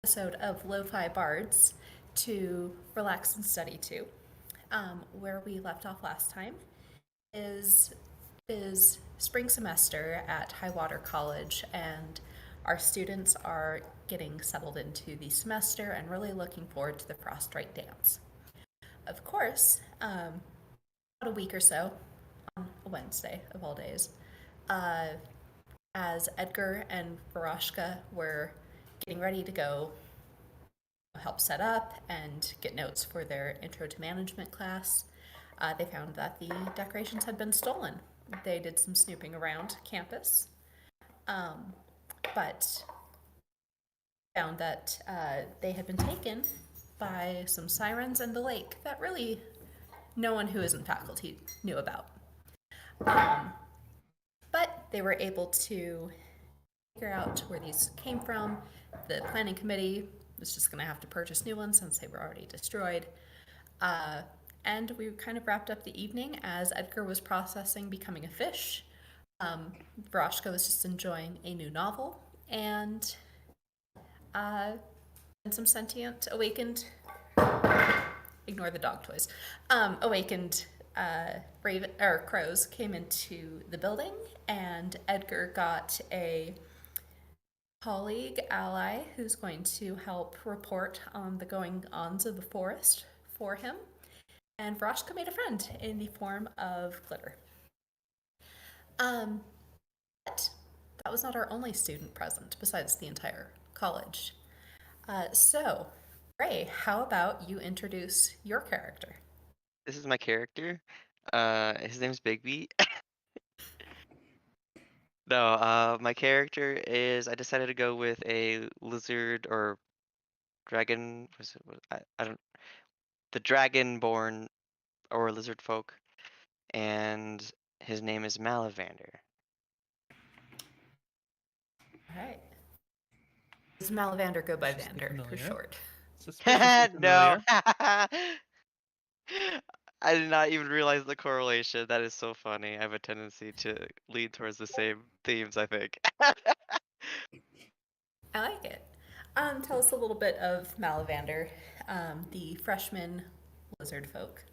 Episode of LoFi Bards to relax and study to. Where we left off last time is spring semester at Highwater College, and our students are getting settled into the semester and really looking forward to the Frostrite dance. Of course, about a week or so, on a Wednesday of all days, as Edgar and Varoshka were getting ready to go help set up and get notes for their intro to management class, they found that the decorations had been stolen. They did some snooping around campus, but found that they had been taken by some sirens in the lake that really no one who isn't faculty knew about. But they were able to figure out where these came from. The planning committee was just going to have to purchase new ones since they were already destroyed. And we kind of wrapped up the evening as Edgar was processing becoming a fish. Varoshka was just enjoying a new novel, and some sentient awakened, ignore the dog toys, awakened raven or crows came into the building, and Edgar got a colleague ally who's going to help report on the going-ons of the forest for him. And Varoshka made a friend in the form of Glitter. But that was not our only student present, besides the entire college. So, Ray, how about you introduce your character? This is my character. His name's Bigby. No, my character is, I decided to go with a lizard or dragon, I don't, the dragonborn or lizard folk, and his name is Malivander. All right. Does Malavander go by Suspiciously Vander for familiar. short? Suspiciously No. familiar. I did not even realize the correlation. That is so funny. I have a tendency to lean towards the same themes, I think. I like it. Tell us a little bit of Malavander, the freshman lizard folk.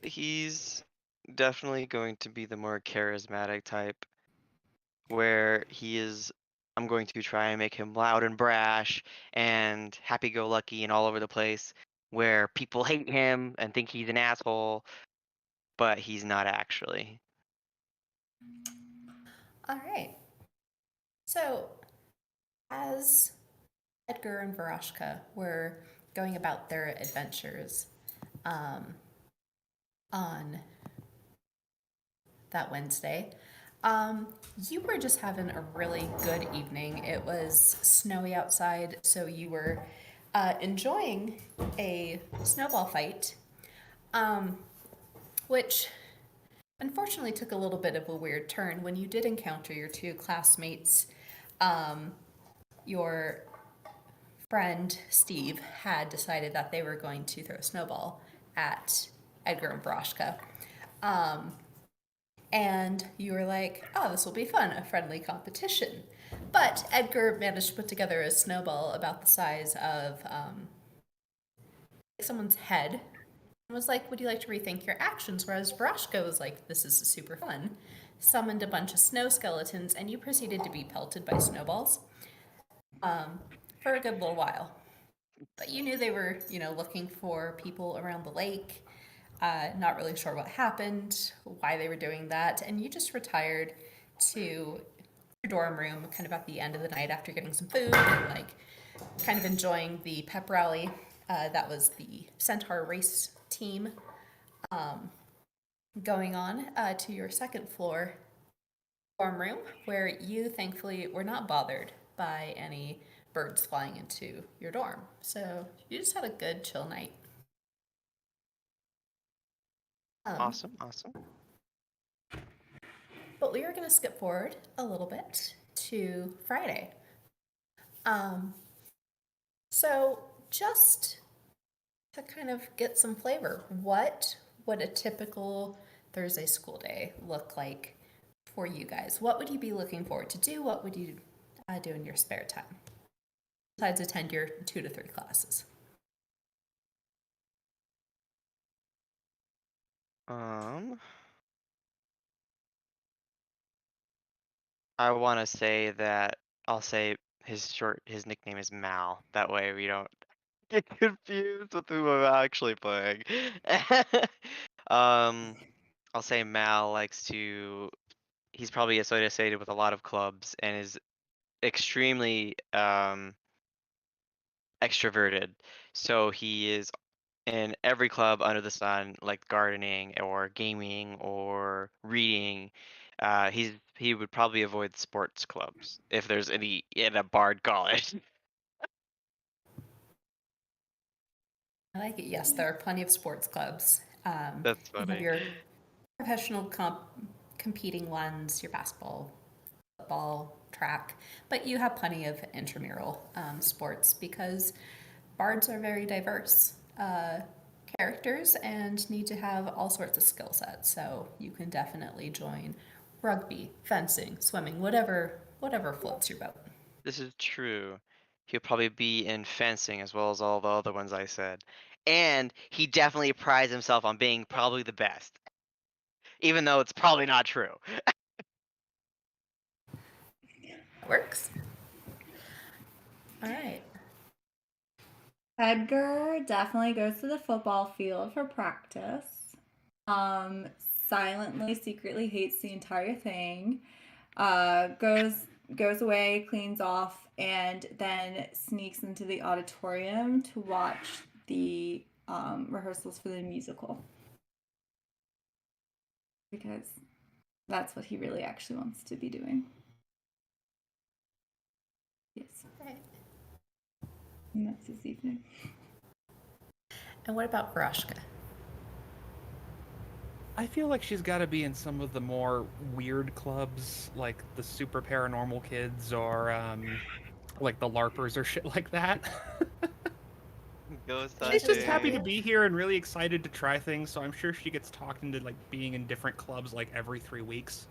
He's definitely going to be the more charismatic type, where he is. I'm going to try and make him loud and brash and happy-go-lucky and all over the place, where people hate him and think he's an asshole, but he's not actually. All right. So, as Edgar and Varashka were going about their adventures on that Wednesday, you were just having a really good evening. It was snowy outside, so you were enjoying a snowball fight, which unfortunately took a little bit of a weird turn when you did encounter your two classmates. Your friend Steve had decided that they were going to throw a snowball at Edgar and Broshka. And you were like, oh, this will be fun, a friendly competition. But Edgar managed to put together a snowball about the size of someone's head and was like, would you like to rethink your actions? Whereas Broshka was like, this is super fun. Summoned a bunch of snow skeletons, and you proceeded to be pelted by snowballs for a good little while. But you knew they were, looking for people around the lake. Not really sure what happened, why they were doing that, and you just retired to your dorm room kind of at the end of the night after getting some food and kind of enjoying the pep rally. That was the Centaur race team going on to your second floor dorm room, where you thankfully were not bothered by any birds flying into your dorm. So you just had a good chill night. Awesome. But we are going to skip forward a little bit to Friday. So just to kind of get some flavor, what would a typical Thursday school day look like for you guys? What would you be looking forward to do? What would you do in your spare time besides attend your 2 to 3 classes? I want to say that I'll say his nickname is Mal. That way we don't get confused with who I'm actually playing. um, I'll say Mal likes to. He's probably associated with a lot of clubs and is extremely extroverted. So he is in every club under the sun, like gardening or gaming or reading. He would probably avoid sports clubs if there's any in a Bard college. I like it. Yes, there are plenty of sports clubs. That's You have funny. your professional competing ones, your basketball, football, track, but you have plenty of intramural sports because bards are very diverse characters and need to have all sorts of skill sets. So you can definitely join rugby, fencing, swimming, whatever floats your boat. This is true. He'll probably be in fencing as well as all the other ones I said. And he definitely prides himself on being probably the best, even though it's probably not true. Works. All right. Edgar definitely goes to the football field for practice. Um, Silently, secretly hates the entire thing. Goes away, cleans off, and then sneaks into the auditorium to watch the rehearsals for the musical because that's what he really actually wants to be doing. Yes, Okay. and that's his evening. And what about Varashka? I feel like she's got to be in some of the more weird clubs, like the super paranormal kids or like the LARPers or shit like that. Ghost She's just happy to hunting. be here and really excited to try things, so I'm sure she gets talked into like being in different clubs like every 3 weeks.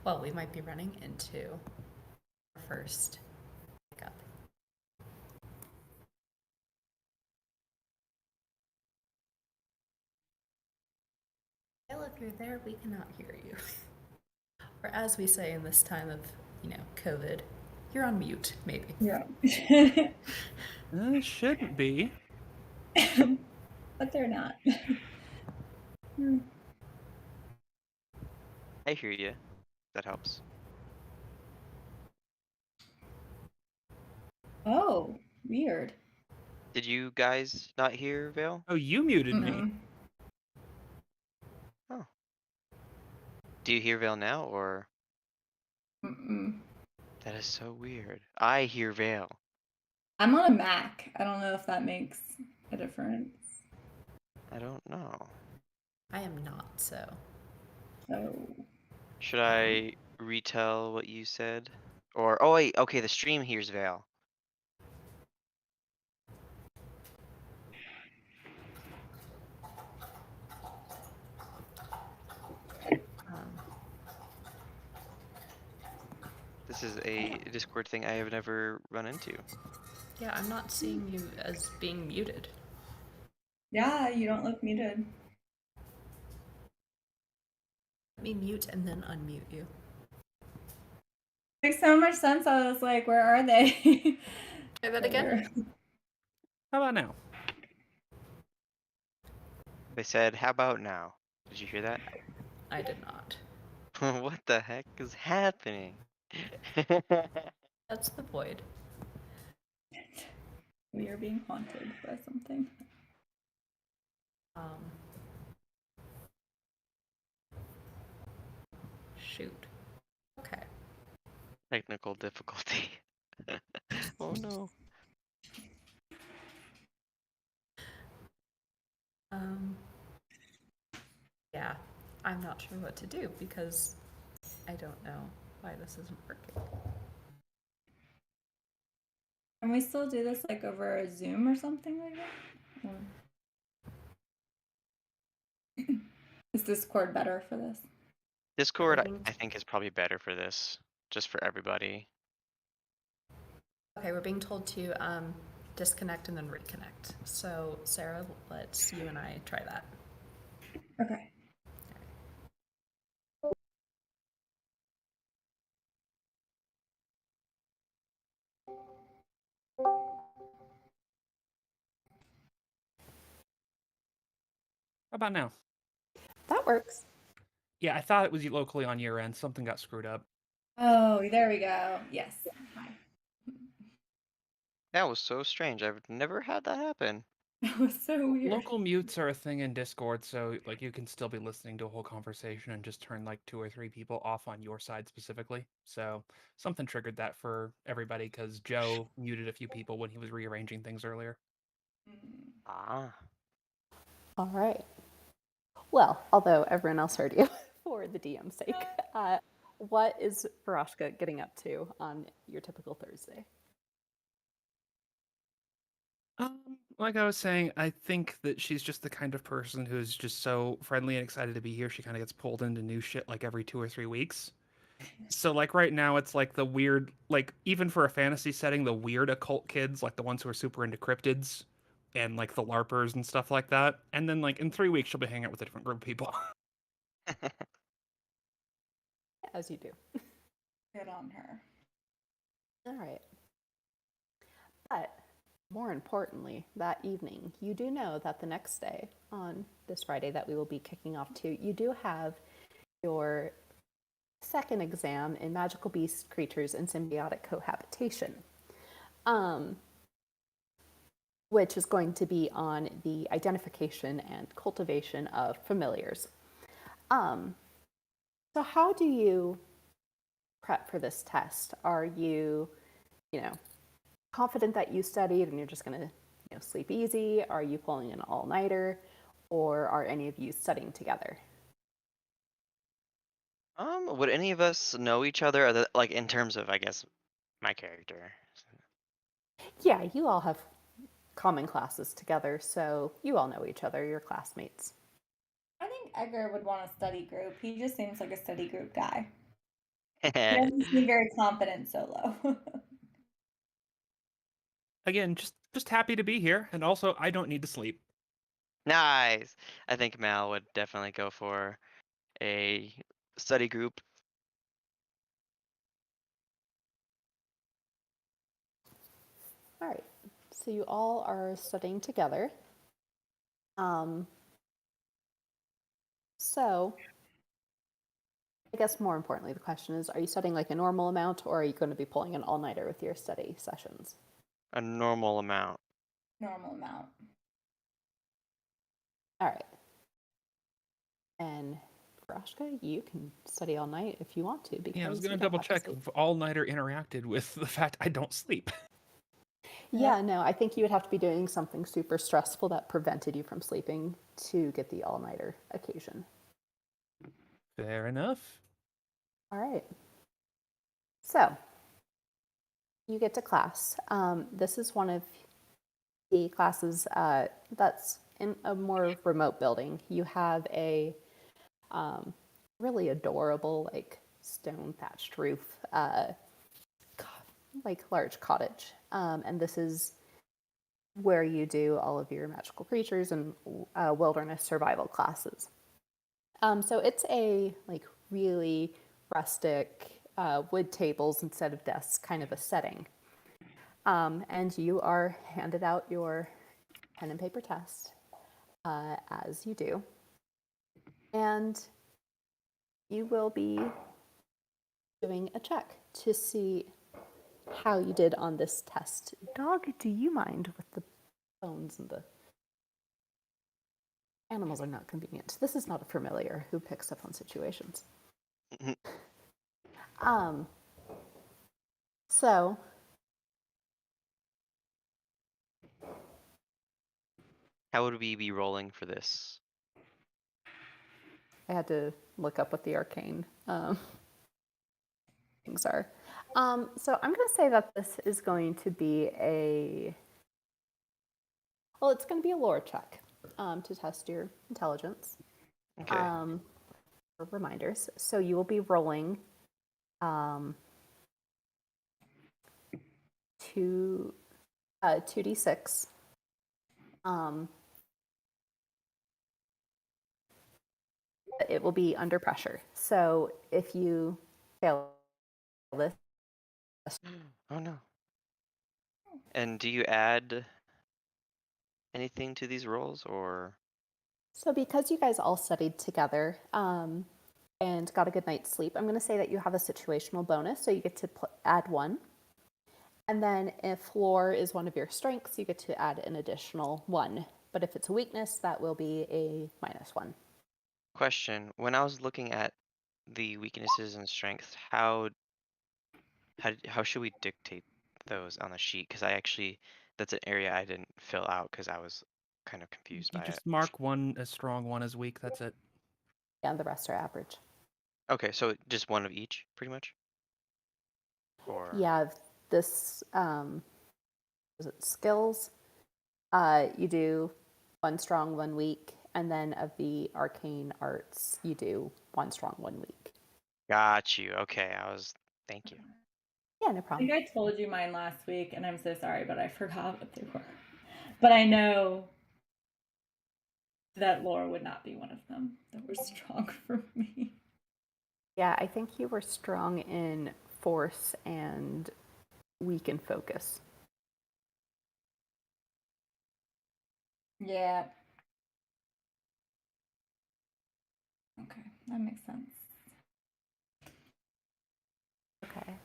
Well, we might be running into our first pickup. Well, if you're there, we cannot hear you. Or as we say in this time of, COVID, you're on mute, maybe. Yeah. It shouldn't be. But they're not. I hear you. That helps. Oh, weird. Did you guys not hear Vale? Oh, you muted me. Mm-mm. Oh. Do you hear Vale now, or? Mm-mm. That is so weird. I hear Vale. I'm on a Mac. I don't know if that makes a difference. I don't know. I am not, so. So Should I retell what you said? Or, oh wait, okay, the stream hears Vale. Um, This is a Discord thing I have never run into. yeah, I'm not seeing you as being muted. yeah, you don't look muted. Let me mute and then unmute you. Makes so much sense. I was like, where are they? Say that again? How about now? They said, how about now? Did you hear that? I did not. What the heck is happening? That's the void. We are being haunted by something. Shoot. Okay. Technical difficulty. Oh no. Yeah, I'm not sure what to do because I don't know why this isn't working. Can we still do this like over a Zoom or something like that? Or... Is Discord better for this? Discord, I think, is probably better for this, just for everybody. Okay, we're being told to disconnect and then reconnect. So, Sarah, let's you and I try that. Okay. How about now? That works. Yeah, I thought it was locally on your end. Something got screwed up. Oh, there we go. Yes. That was so strange. I've never had that happen. That was so weird. Local mutes are a thing in Discord, so like you can still be listening to a whole conversation and just turn like 2 or 3 people off on your side specifically. So something triggered that for everybody because Joe muted a few people when he was rearranging things earlier. Ah. All right. Well, although everyone else heard you for the DM's sake, what is Varashka getting up to on your typical Thursday? Like I was saying, I think that she's just the kind of person who's just so friendly and excited to be here. She kind of gets pulled into new shit like every 2 or 3 weeks. So like right now it's like the weird, like even for a fantasy setting, the weird occult kids, like the ones who are super into cryptids and like the LARPers and stuff like that. And then like in 3 weeks she'll be hanging out with a different group of people. As you do. Good on her. All right. But more importantly, that evening, you do know that the next day, on this Friday that we will be kicking off to, you do have your second exam in magical beasts, creatures, and symbiotic cohabitation, which is going to be on the identification and cultivation of familiars. So how do you prep for this test? Are you, confident that you studied and you're just going to, sleep easy? Are you pulling an all-nighter? or are any of you studying together? Would any of us know each other, like in terms of, I guess, my character? Yeah, you all have common classes together, so you all know each other, you're classmates. I think Edgar would want a study group. He just seems like a study group guy. He doesn't seem very confident solo. Again, just happy to be here, and also I don't need to sleep. Nice. I think Mal would definitely go for a study group. All right, so you all are studying together. So I guess more importantly, the question is, are you studying like a normal amount, or are you going to be pulling an all-nighter with your study sessions? A normal amount. Normal amount. All right. And Grashka, you can study all night if you want to, because Yeah, I was you gonna don't double have to check sleep. if all-nighter interacted with the fact I don't sleep. Yeah, no, I think you would have to be doing something super stressful that prevented you from sleeping to get the all-nighter occasion. Fair enough. All right. So you get to class. This is one of the classes that's in a more remote building. You have a really adorable, like stone thatched roof, like large cottage, and this is where you do all of your magical creatures and wilderness survival classes. So it's a like really rustic wood tables instead of desks kind of a setting. And you are handed out your pen and paper test as you do. And you will be doing a check to see how you did on this test. Dog, do you mind with the bones and the animals are not convenient? This is not a familiar who picks up on situations. So How would we be rolling for this? I had to look up what the arcane things are. So I'm going to say that this is going to be it's going to be a lore check to test your intelligence. Okay. For reminders. So you will be rolling 2d6. It will be under pressure. So if you fail this, Oh no. And do you add anything to these rolls, or? so because you guys all studied together and got a good night's sleep, I'm going to say that you have a situational bonus, so you get to add 1. And then if lore is one of your strengths, you get to add an additional 1. But if it's a weakness, that will be a -1. Question: when I was looking at the weaknesses and strengths, how should we dictate those on the sheet? Because that's an area I didn't fill out because I was kind of confused You by it. just mark one as strong, one as weak. That's it. Yeah, the rest are average. Okay, so just one of each, pretty much? Or Yeah, this is it skills? You do 1 strong, 1 weak, and then of the arcane arts, you do 1 strong, 1 weak. got you. Okay, thank you. Yeah, no I problem. think I told you mine last week, and I'm so sorry, but I forgot what they were. But I know that lore would not be one of them that were strong for me. Yeah, I think you were strong in force and weak in focus. Yeah. Okay, that makes sense. Okay.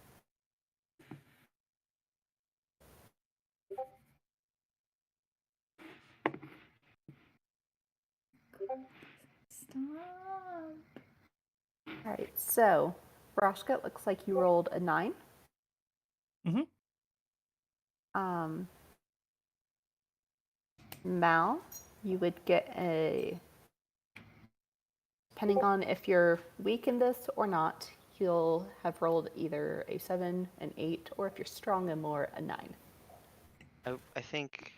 Stop. All right, so Broshka, it looks like you rolled a 9. Mhm. Mal, you would get a, depending on if you're weak in this or not, you'll have rolled either a 7, an 8, or if you're strong and more, a 9. I think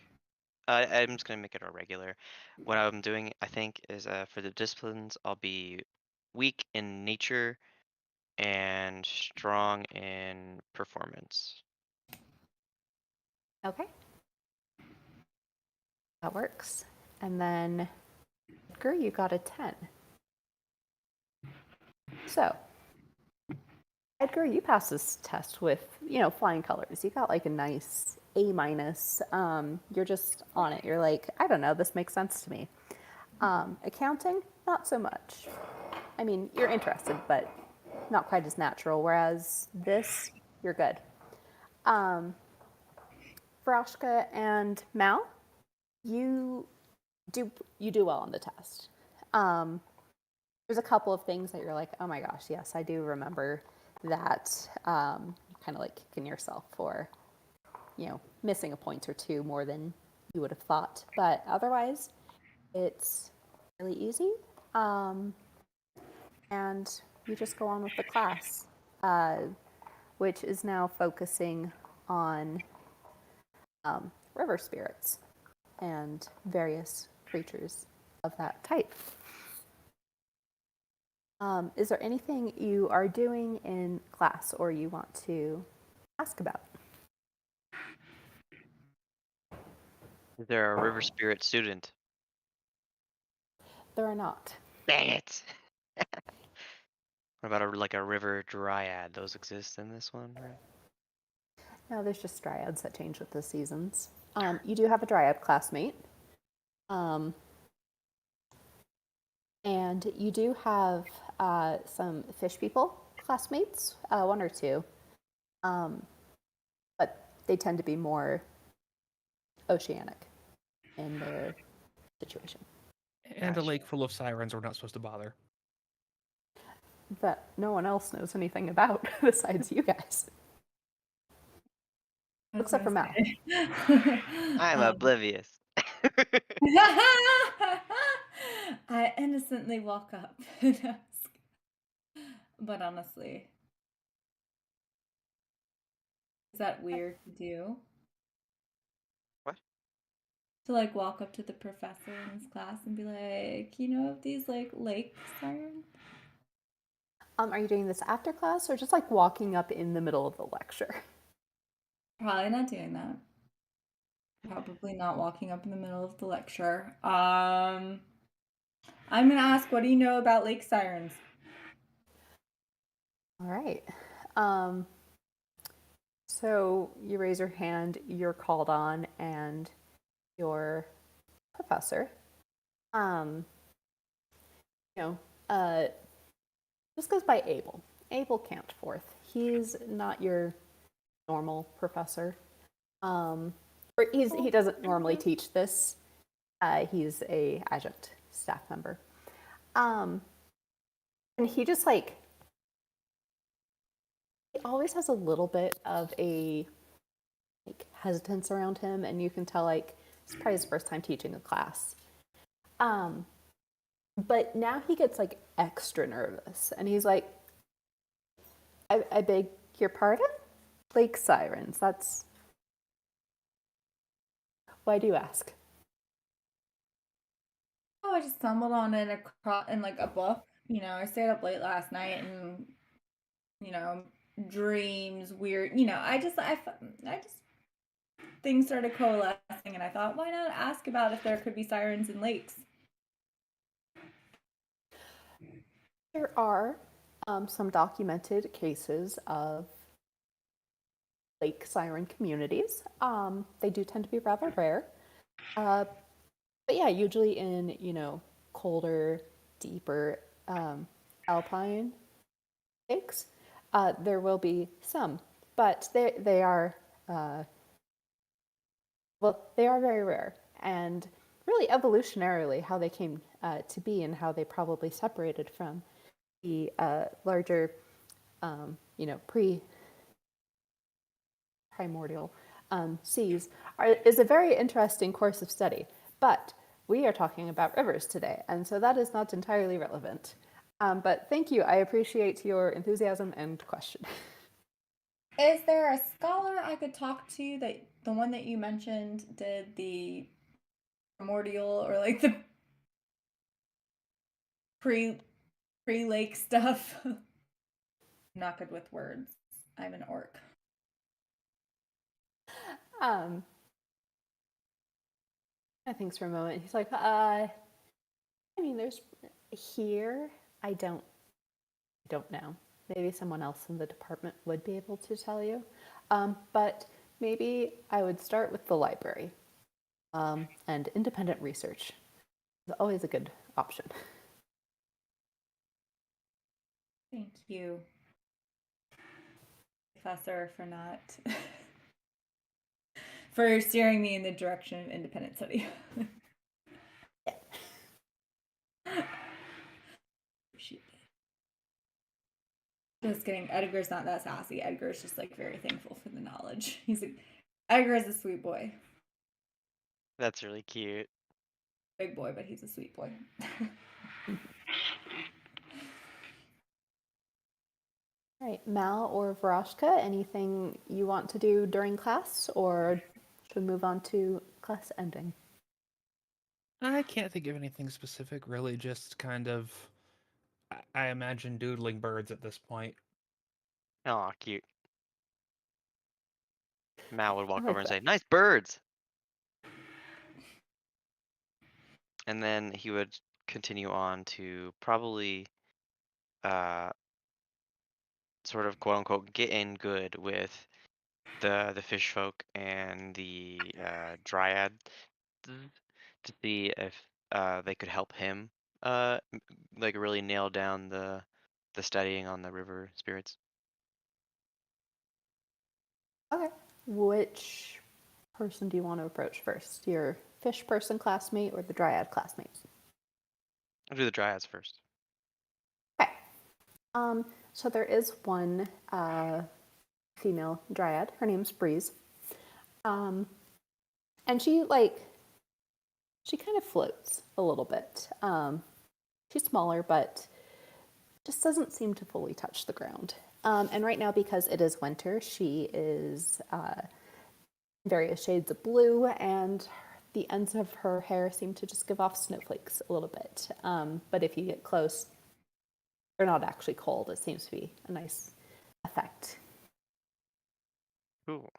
I'm just gonna make it a regular. What I'm doing, I think, is for the disciplines, I'll be weak in nature and strong in performance. Okay. That works. And then, Edgar, you got a 10. So, Edgar, you passed this test with, flying colors. You got like a nice A minus. You're just on it. You're like, I don't know, this makes sense to me. Accounting, not so much. I mean, you're interested, but not quite as natural. Whereas this, you're good. Varashka and Mal, you do well on the test. There's a couple of things that you're like, oh my gosh, yes, I do remember that. Kind of like kicking yourself for, missing a point or two more than you would have thought. But otherwise, it's really easy. And you just go on with the class, which is now focusing on river spirits and various creatures of that type. Is there anything you are doing in class or you want to ask about? Is there a river spirit student? There are not. Dang it! What about like a river dryad? Those exist in this one, right? No, there's just dryads that change with the seasons. You do have a dryad classmate. And you do have some fish people classmates, 1 or 2. But they tend to be more oceanic in their situation. And a Gotcha. lake full of sirens we're not supposed to bother. That no one else knows anything about besides you guys. Except for Mal. I'm oblivious. I innocently walk up and ask. But honestly, is that weird to do? What? To like walk up to the professor in his class and be like, you know of these like lake sirens? Are you doing this after class or just like walking up in the middle of the lecture? Probably not doing that. Probably not walking up in the middle of the lecture. I'm gonna ask, what do you know about lake sirens? All right. So you raise your hand, you're called on, and your professor, this goes by Abel. Abel Cantforth. He's not your normal professor. Or he doesn't normally teach this. He's a adjunct staff member. And he just he always has a little bit of a hesitance around him, and you can tell it's probably his first time teaching a class. But now he gets extra nervous, and he's like, I beg your pardon? Lake sirens, that's... Why do you ask? Oh, I just stumbled on it in a book. I stayed up late last night and, dreams, weird, I just things started coalescing and I thought, why not ask about if there could be sirens in lakes? There are some documented cases of lake siren communities. They do tend to be rather rare. But yeah, usually in, colder, deeper alpine lakes, there will be some. But they are very rare. And really evolutionarily, how they came to be and how they probably separated from the larger, primordial seas is a very interesting course of study. But we are talking about rivers today, and so that is not entirely relevant. But thank you. I appreciate your enthusiasm and question. Is there a scholar I could talk to that the one that you mentioned did the primordial or like the pre-lake stuff? I'm not good with words. I'm an orc. Thinks for a moment. He's like, there's here. I don't know. Maybe someone else in the department would be able to tell you. But maybe I would start with the library. And independent research is always a good option. Thank you, Professor, for not for steering me in the direction of independent study. Just kidding. Edgar's not that sassy. Edgar's just like very thankful for the knowledge. He's like, Edgar is a sweet boy. That's really cute. Big boy, but he's a sweet boy. All right, Mal or Varashka, anything you want to do during class, or should we move on to class ending? I can't think of anything specific, really, just kind of, I imagine doodling birds at this point. Oh, cute. Mal would walk like over and that. say, "Nice birds." And then he would continue on to probably sort of quote unquote get in good with the fish folk and the dryad to see if they could help him like really nail down the studying on the river spirits. Okay. Which person do you want to approach first? Your fish person classmate or the dryad classmate? I'll do the dryads first. Okay. So there is one female dryad. Her name's Breeze. And she kind of floats a little bit. She's smaller, but just doesn't seem to fully touch the ground. And right now, because it is winter, she is various shades of blue, and the ends of her hair seem to just give off snowflakes a little bit. But if you get close, they're not actually cold. It seems to be a nice effect. Cool.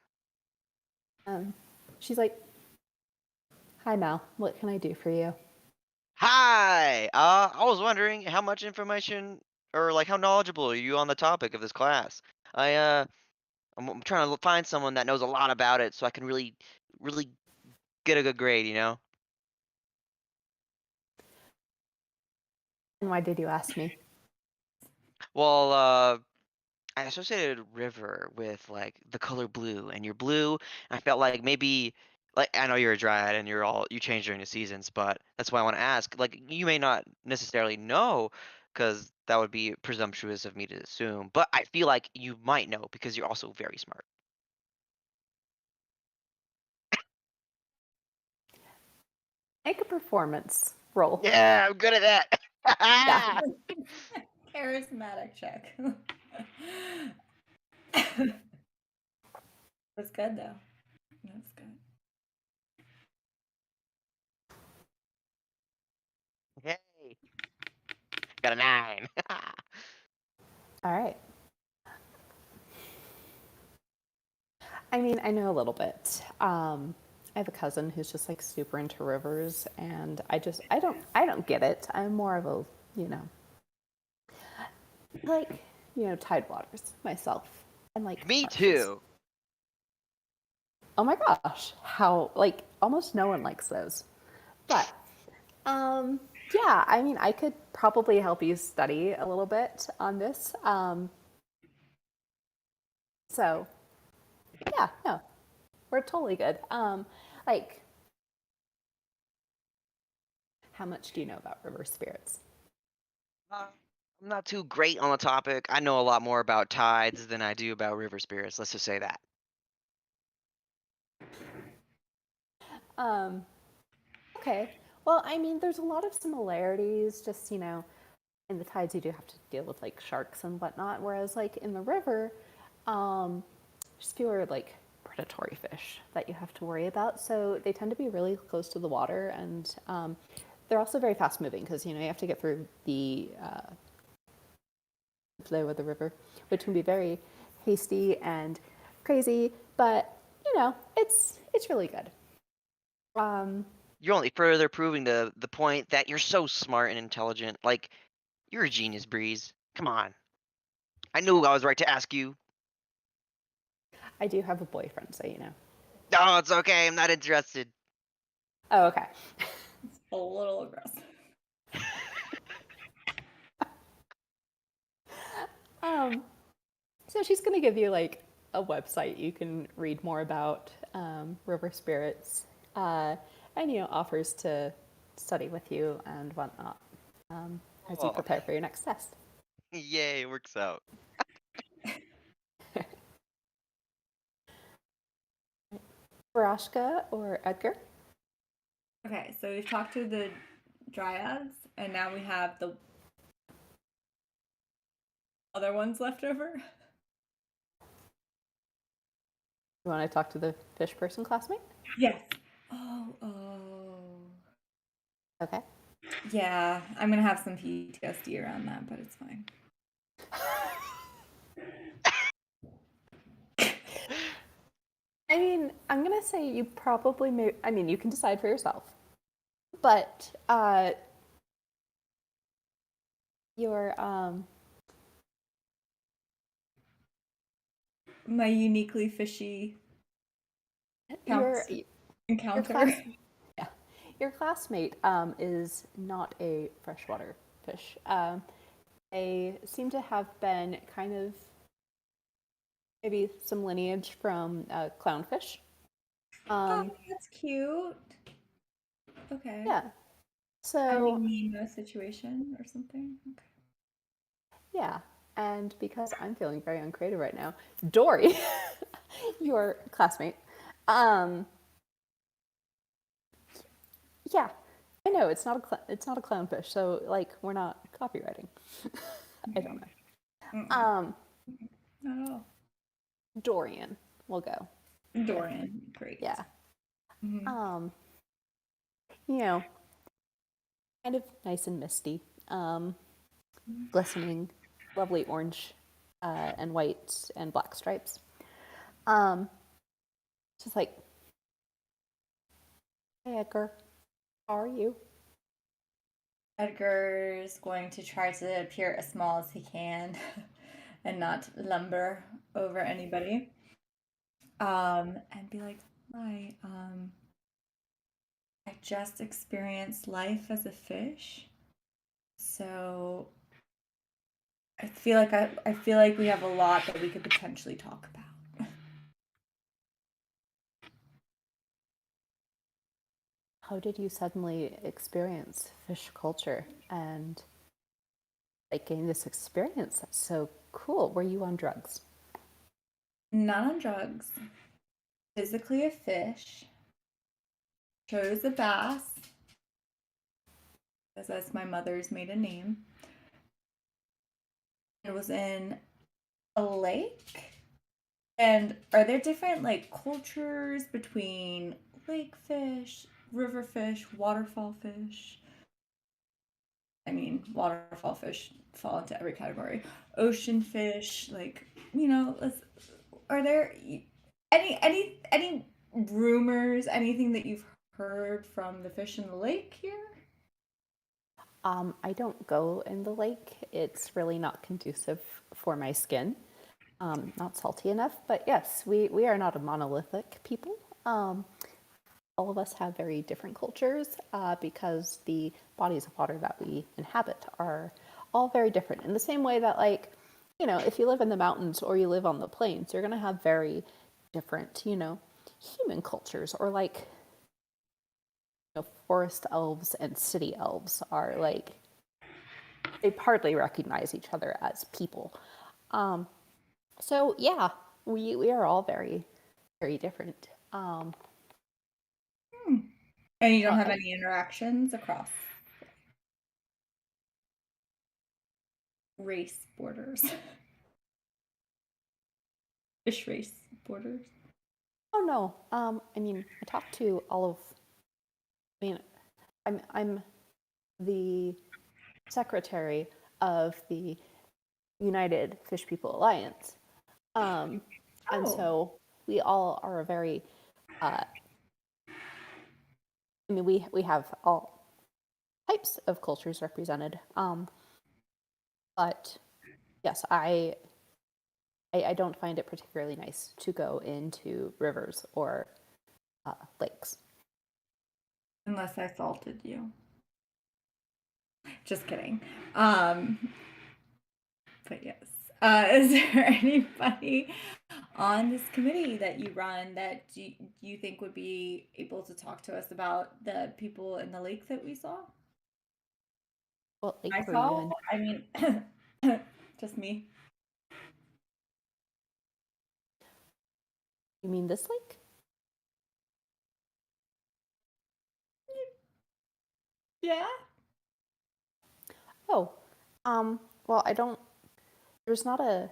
She's like, "Hi, Mal. What can I do for you?" Hi! I was wondering how much information or like how knowledgeable are you on the topic of this class? I'm trying to find someone that knows a lot about it so I can really get a good grade, you know? And why did you ask me? Well, I associated river with like the color blue, and you're blue. And I felt like maybe, like, I know you're a dryad and you change during the seasons, but that's why I want to ask. Like, you may not necessarily know, because that would be presumptuous of me to assume. But I feel like you might know because you're also very smart. Make a performance roll. Yeah, I'm good at that. Yeah. Charismatic check. That's good though. That's good. Hey, got a 9. All right. I mean, I know a little bit. I have a cousin who's just like super into rivers, and I don't get it. I'm more of a, tide waters myself, and like Me marshes. too. Oh my gosh, how almost no one likes those. But yeah, I mean, I could probably help you study a little bit on this. So yeah, no, we're totally good. How much do you know about river spirits? I'm not too great on the topic. I know a lot more about tides than I do about river spirits. Let's just say that. Okay. Well, I mean, there's a lot of similarities. Just in the tides, you do have to deal with like sharks and whatnot. Whereas like in the river, there's fewer like predatory fish that you have to worry about. So they tend to be really close to the water, and they're also very fast moving because you have to get through the flow of the river, which can be very hasty and crazy. But it's really good. You're only further proving the point that you're so smart and intelligent. Like, you're a genius, Breeze. Come on. I knew I was right to ask you. I do have a boyfriend, so you know. No, it's okay. I'm not interested. Oh, okay. It's a little aggressive. So she's going to give you like a website you can read more about river spirits, and offers to study with you and whatnot as you Oh. prepare for your next test. Yay, works out. Barashka or Edgar? Okay, so we've talked to the dryads, and now we have the other ones left over. You want to talk to the fish person classmate? Yes. Oh. Okay. Yeah, I'm gonna have some PTSD around that, but it's fine. I mean, I'm going to say you probably may. I mean, you can decide for yourself. But your My uniquely fishy your encounter. your classmate is not a freshwater fish. They seem to have been kind of maybe some lineage from clownfish. Oh, that's cute. Okay. Yeah. I So mean, Nemo situation or something. Okay. yeah, and because I'm feeling very uncreative right now, Dory, your classmate, yeah, I know it's not a clownfish, so like we're not copywriting. I don't know. Not at all. Dorian, we'll go. Dorian, great. Yeah. Mhm. Kind of nice and misty, glistening, lovely orange and white and black stripes. Just like, hey Edgar, how are you? Edgar's going to try to appear as small as he can and not lumber over anybody. And be like, hi, I just experienced life as a fish. So I feel like I feel like we have a lot that we could potentially talk about. How did you suddenly experience fish culture and like gain this experience? That's so cool. Were you on drugs? Not on drugs. Physically a fish. Chose a bass. Because that's my mother's maiden name. It was in a lake. And are there different like cultures between lake fish, river fish, waterfall fish? I mean, waterfall fish fall into every category. Ocean fish, like, are there any rumors, anything that you've heard from the fish in the lake here? I don't go in the lake. It's really not conducive for my skin. Not salty enough. But yes, we are not a monolithic people. All of us have very different cultures because the bodies of water that we inhabit are all very different. In the same way that, like, if you live in the mountains or you live on the plains, you're going to have very different, human cultures. Or like, forest elves and city elves are like, they hardly recognize each other as people. So yeah, we are all very, very different. And you don't Well, have any interactions across race borders, fish race borders. Oh no. I mean, I talked to all of. I mean, I'm the secretary of the United Fish People Alliance, and Oh. so we all are a very. I mean, we have all types of cultures represented. But yes, I don't find it particularly nice to go into rivers or lakes. Unless I faulted you. Just kidding. But yes. Is there anybody on this committee that you run that you think would be able to talk to us about the people in the lake that we saw? What lake I were you saw, in? I mean, just me. You mean this lake? Yeah. Oh, well, I don't. There's not a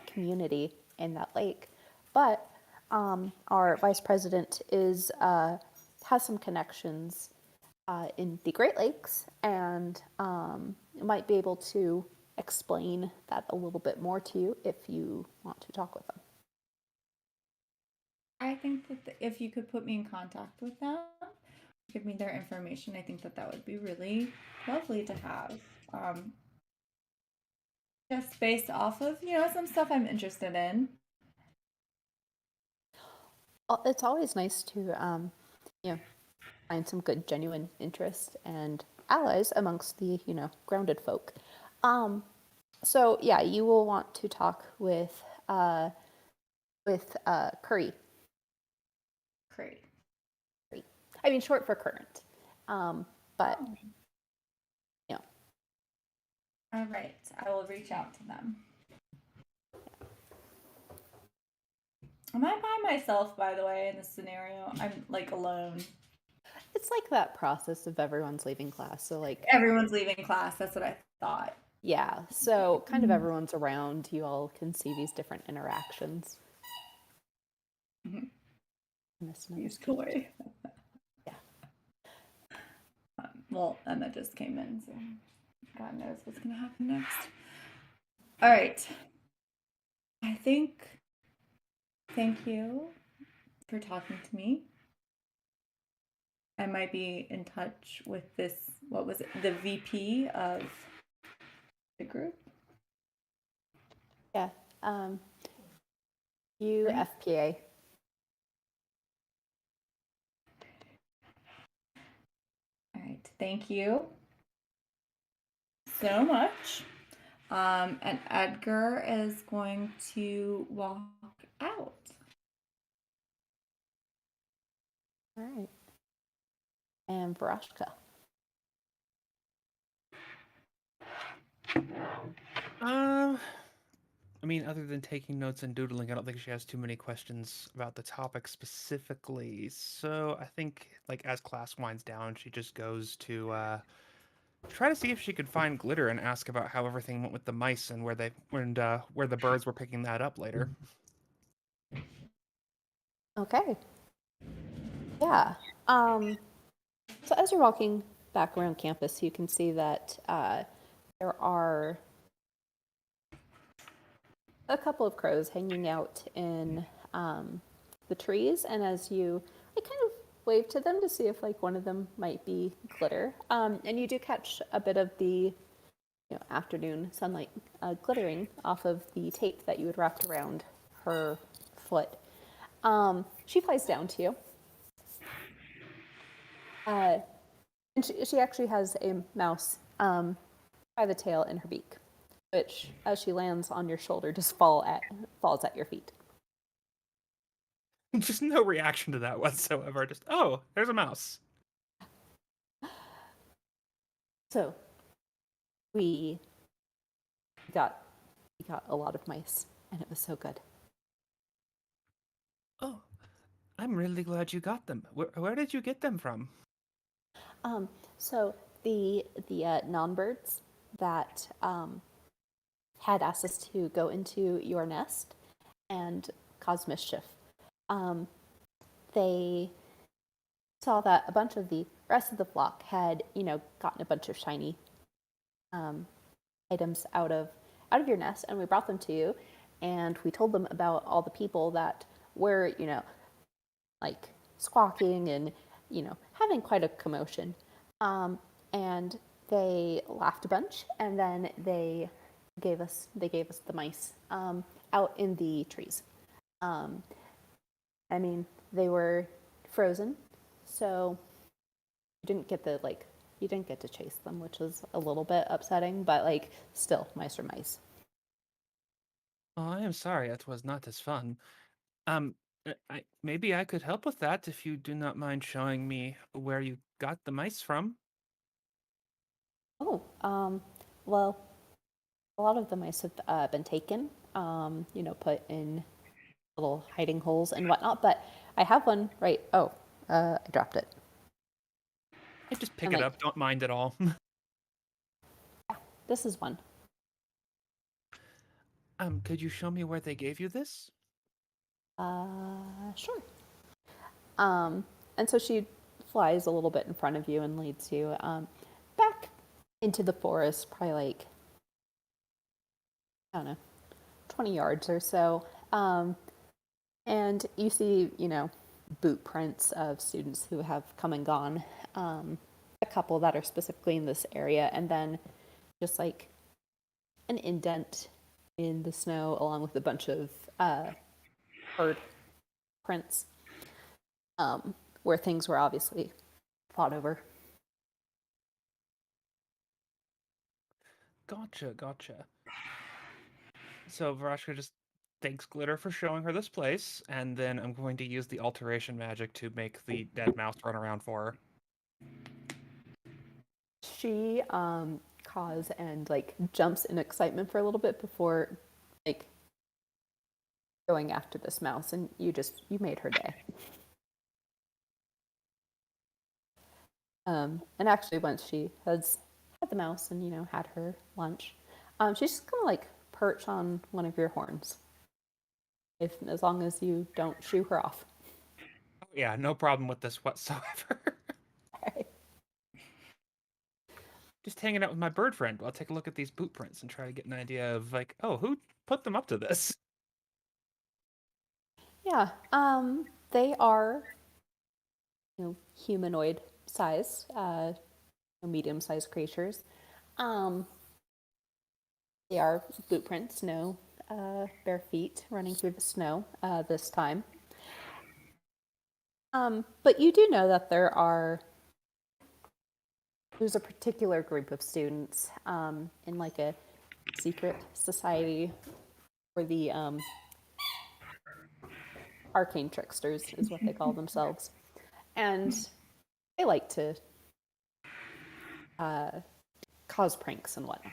community in that lake, but our vice president is has some connections in the Great Lakes, and might be able to explain that a little bit more to you if you want to talk with them. I think that if you could put me in contact with them, give me their information, I think that that would be really lovely to have. Just based off of, some stuff I'm interested in. Well, it's always nice to find some good genuine interest and allies amongst the grounded folk. So yeah, you will want to talk with Curry. Great. I mean, short for current. But All right, I will reach out to them. Am I by myself, by the way, in this scenario? I'm like alone. it's like that process of everyone's leaving class. So like Everyone's leaving class. That's what I thought. yeah, so kind of everyone's around. You all can see these different interactions. Use toy. Yeah. Well, Emma just came in, so God knows what's gonna happen next. All right. I think. Thank you for talking to me. I might be in touch with this. What was it? The VP of the group. Yeah. UFPA. All right. Thank you so much. And Edgar is going to walk out. All right. And Varashka. I mean, other than taking notes and doodling, I don't think she has too many questions about the topic specifically. So I think, like, as class winds down, she just goes to try to see if she could find glitter and ask about how everything went with the mice and where the birds were picking that up later. Okay. Yeah. So as you're walking back around campus, you can see that there are a couple of crows hanging out in the trees, and as you kind of wave to them to see if like one of them might be glitter, and you do catch a bit of the afternoon sunlight glittering off of the tape that you had wrapped around her foot. She flies down to you. And she actually has a mouse by the tail in her beak, which, as she lands on your shoulder, just falls at your feet. Just no reaction to that whatsoever. Just, oh, there's a mouse. So we got a lot of mice, and it was so good. Oh, I'm really glad you got them. Where did you get them from? So the non-birds that had asked us to go into your nest and cause mischief. They saw that a bunch of the rest of the flock had, gotten a bunch of shiny items out of your nest, and we brought them to you, and we told them about all the people that were, like squawking and, having quite a commotion. And they laughed a bunch, and then they gave us the mice out in the trees. I mean, they were frozen, so you didn't get to chase them, which is a little bit upsetting, but still, mice are mice. Oh, I am sorry, that was not as fun. Um, maybe I could help with that if you do not mind showing me where you got the mice from. Oh, well, a lot of the mice have been taken, put in little hiding holes and whatnot, but I have one right. Oh, I dropped it. I just pick And it up, don't mind at all. this is one. Could you show me where they gave you this? Sure. And so she flies a little bit in front of you and leads you back into the forest, probably I don't know, 20 yards or so. And you see, boot prints of students who have come and gone. A couple that are specifically in this area, and then just an indent in the snow, along with a bunch of bird prints, where things were obviously fought over. Gotcha. So Varashka just thanks Glitter for showing her this place, and then I'm going to use the alteration magic to make the dead mouse run around for her. She caws and jumps in excitement for a little bit before going after this mouse, and you made her day. And actually, once she has had the mouse and had her lunch, she's just gonna perch on one of your horns, as long as you don't shoo her off. Oh, yeah, no problem with this whatsoever. Right. Just hanging out with my bird friend. I'll take a look at these boot prints and try to get an idea of oh, who put them up to this? Yeah. They are humanoid size, medium-sized creatures. They are boot prints, no bare feet running through the snow this time. But you do know that there's a particular group of students in a secret society for the arcane tricksters is what they call themselves, and they like to cause pranks and whatnot.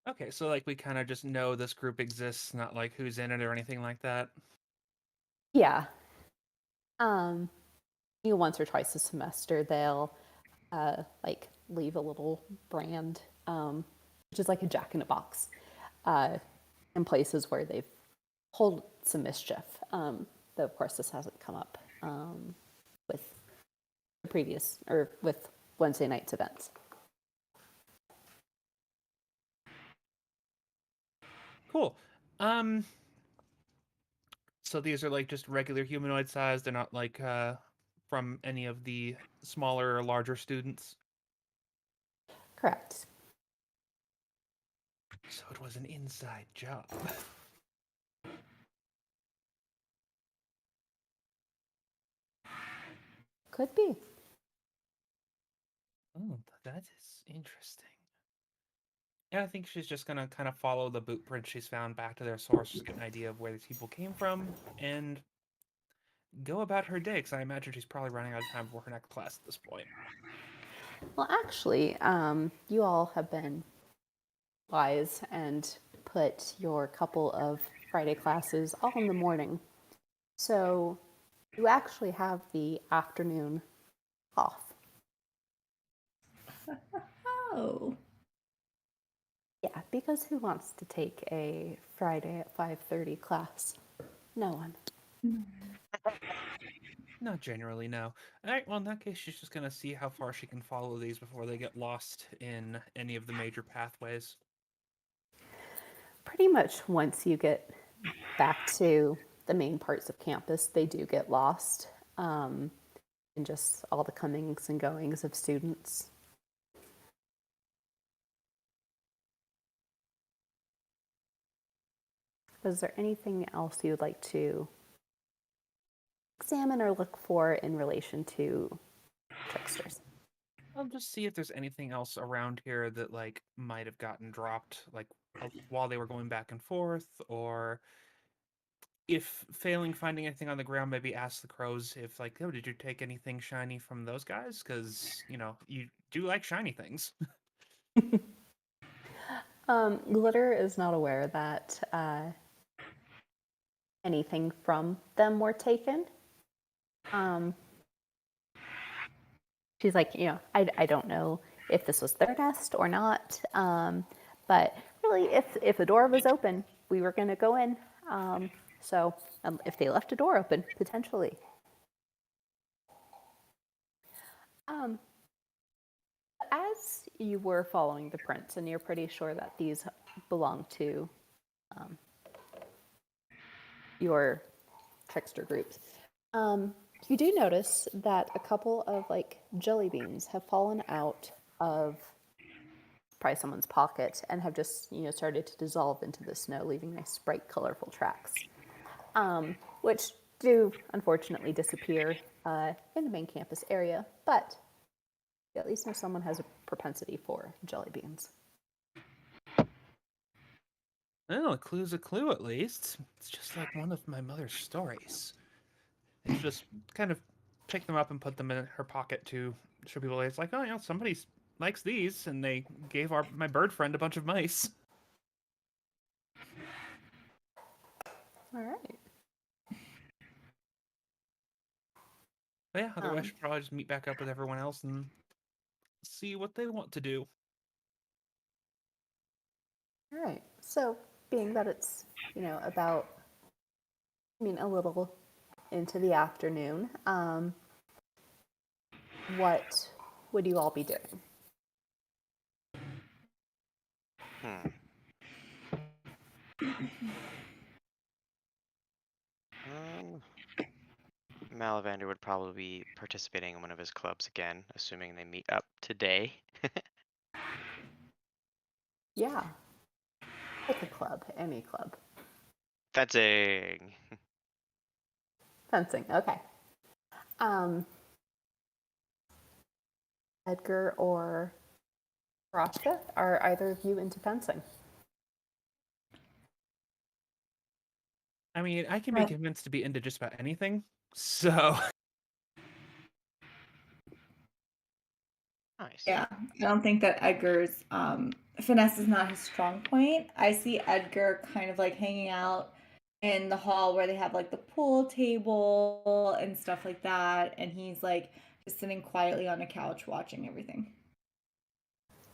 Okay, so we kind of just know this group exists, not who's in it or anything like that. Yeah. Once or twice a semester they'll leave a little brand, which is like a jack in a box, in places where they've pulled some mischief. Though of course this hasn't come up with the previous or with Wednesday night's events. Cool. So these are just regular humanoid size. They're not from any of the smaller or larger students. Correct. So it was an inside job. Could be. Oh, that is interesting. Yeah, I think she's just gonna kind of follow the boot print she's found back to their source, just get an idea of where these people came from, and go about her day, because I imagine she's probably running out of time for her next class at this point. Well, actually, you all have been wise and put your couple of Friday classes all in the morning. So you actually have the afternoon off. Oh. Yeah, because who wants to take a Friday at 5:30 class? No one. Not generally, no. All right, well, in that case, she's just going to see how far she can follow these before they get lost in any of the major pathways. Pretty much once you get back to the main parts of campus, they do get lost in just all the comings and goings of students. Is there anything else you would like to examine or look for in relation to tricksters? I'll just see if there's anything else around here that like might have gotten dropped, like while they were going back and forth, or if failing finding anything on the ground, maybe ask the crows if like, oh, did you take anything shiny from those guys? Because you do like shiny things. Glitter is not aware that anything from them were taken. She's like, I don't know if this was their nest or not, but really, if the door was open, we were going to go in. So if they left a door open, potentially. As you were following the prints, and you're pretty sure that these belong to your trickster groups, you do notice that a couple of like jelly beans have fallen out of probably someone's pocket and have just started to dissolve into the snow, leaving nice bright colorful tracks, which do unfortunately disappear in the main campus area, but you at least know someone has a propensity for jelly beans. Well, a clue's a clue at least. It's just like one of my mother's stories. It's just kind of pick them up and put them in her pocket to show people it's like, oh, somebody likes these, and they gave my bird friend a bunch of mice. All right. But yeah, otherwise she'll probably just meet back up with everyone else and see what they want to do. All right. So, being that it's, about, a little into the afternoon, what would you all be doing? Malavander would probably be participating in one of his clubs again, assuming they meet up today. Yeah. Pick a club, any club. Fencing. Fencing, okay. Edgar or Rashka, are either of you into fencing? I mean, I can be convinced to be into just about anything, so... Nice. Yeah, I don't think that Edgar's finesse is not his strong point. I see Edgar kind of like hanging out in the hall where they have like the pool table and stuff like that, and he's like just sitting quietly on a couch watching everything.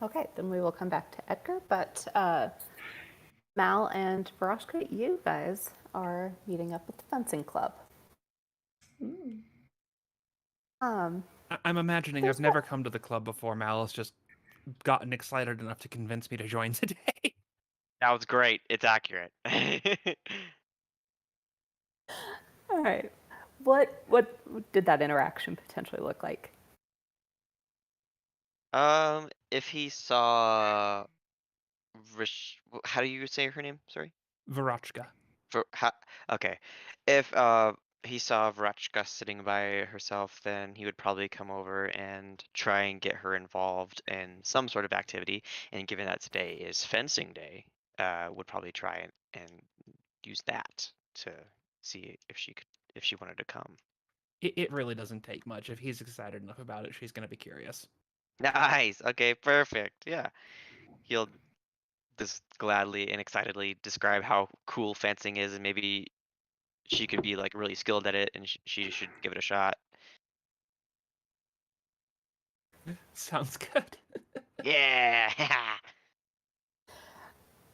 Okay, then we will come back to Edgar, but Mal and Varashka, you guys are meeting up with the fencing club. Ooh. I'm imagining I've never come to the club before. Mal has just gotten excited enough to convince me to join today. That was great. It's accurate. All right. What did that interaction potentially look like? If he saw how do you say her name? Sorry. Varachka. Okay. If he saw Vrachka sitting by herself, then he would probably come over and try and get her involved in some sort of activity. And given that today is fencing day, would probably try and use that to see if she wanted to come. It really doesn't take much. If he's excited enough about it, she's going to be curious. Nice. Okay, perfect. Yeah. He'll this gladly and excitedly describe how cool fencing is, and maybe she could be like really skilled at it, and she should give it a shot. Sounds good. Yeah.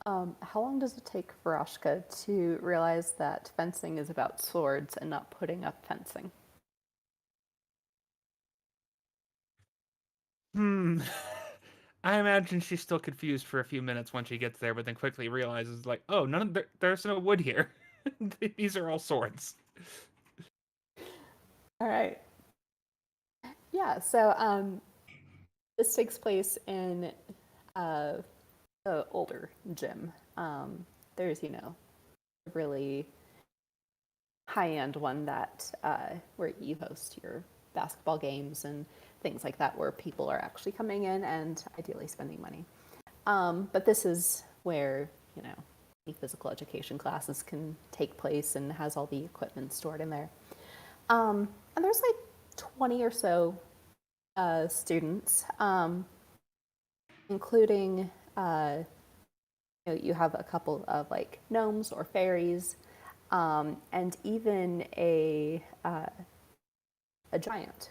How long does it take Varashka to realize that fencing is about swords and not putting up fencing? I imagine she's still confused for a few minutes when she gets there, but then quickly realizes, like, oh, there's no wood here. These are all swords. All right. Yeah, so this takes place in the older gym. There's, a really high-end one that where you host your basketball games and things like that, where people are actually coming in and ideally spending money. But this is where, the physical education classes can take place and has all the equipment stored in there. And there's like 20 or so students, including, you have a couple of like gnomes or fairies, and even a giant,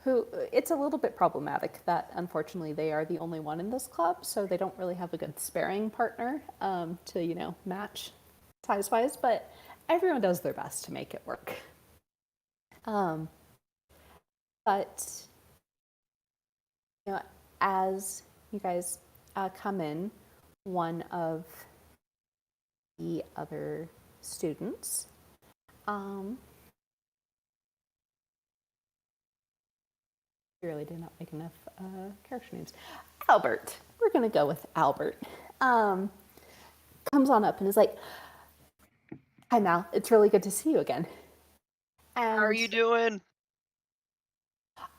who, it's a little bit problematic that unfortunately they are the only one in this club, so they don't really have a good sparring partner to, match size-wise, but everyone does their best to make it work. But, as you guys come in, one of the other students, really did not make enough character names. Albert, we're gonna go with Albert. Comes on up and is like, "Hi Mal, it's really good to see you again." And How are you doing?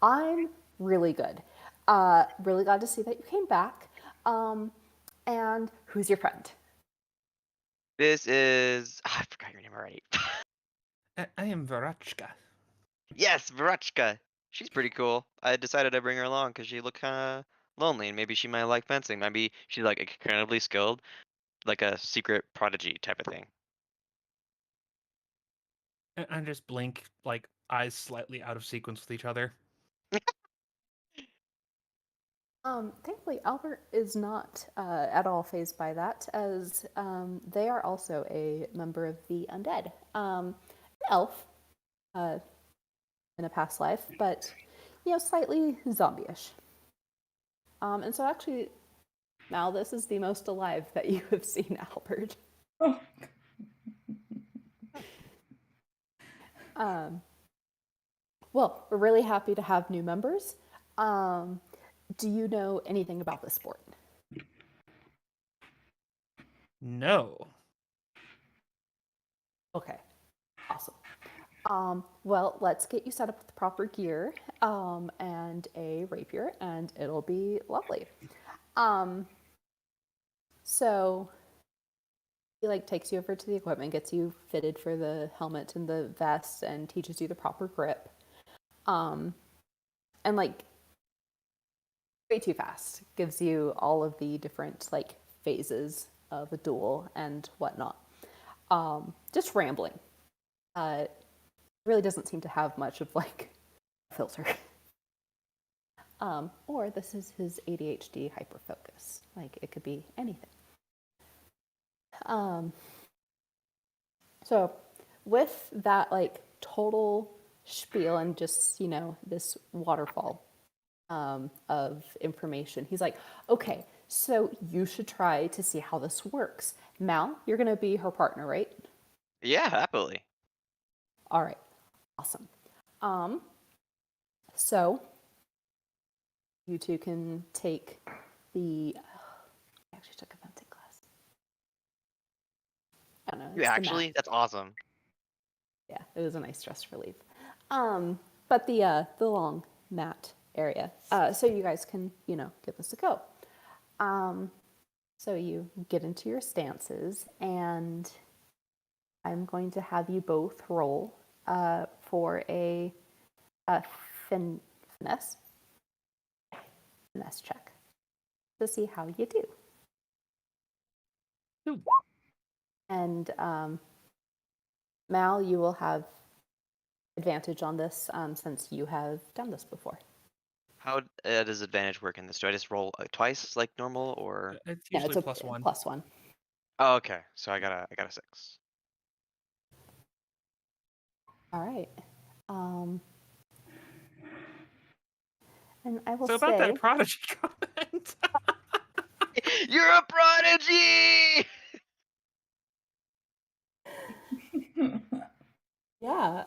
I'm really good. Really glad to see that you came back. And who's your friend? This is I forgot your name already. I am Varachka. Yes, Varachka. She's pretty cool. I decided I'd bring her along because she looked kind of lonely, and maybe she might like fencing. Maybe she's like incredibly skilled, like a secret prodigy type of thing. I just blink, like, eyes slightly out of sequence with each other. Thankfully, Albert is not at all fazed by that, as they are also a member of the undead. Elf in a past life, but, slightly zombie-ish. And so actually, Mal, this is the most alive that you have seen Albert. Oh. Well, we're really happy to have new members. Do you know anything about this sport? No. Okay, awesome. Well, let's get you set up with the proper gear and a rapier, and it'll be lovely. So he takes you over to the equipment, gets you fitted for the helmet and the vest, and teaches you the proper grip. And way too fast, gives you all of the different phases of a duel and whatnot. Just rambling. Really doesn't seem to have much of a filter. Or this is his ADHD hyperfocus. It could be anything. So with that total spiel and just this waterfall of information, he's like, okay, so you should try to see how this works. Mal, you're gonna be her partner, right? Yeah, happily. All right, awesome. So you two can take the. I actually took a fencing class. I don't know. You actually? That's awesome. Yeah, it was a nice stress relief. But the long mat area. So you guys can give this a go. So you get into your stances, and I'm going to have you both roll for a finesse check. to see how you do. Ooh. And Mal, you will have advantage on this since you have done this before. How does advantage work in this? Do I just roll twice like normal, or? It's Yeah, usually it's a +1. +1. Oh, okay. So I got a 6. All right. And I will So about say, that prodigy comment. You're a prodigy! yeah.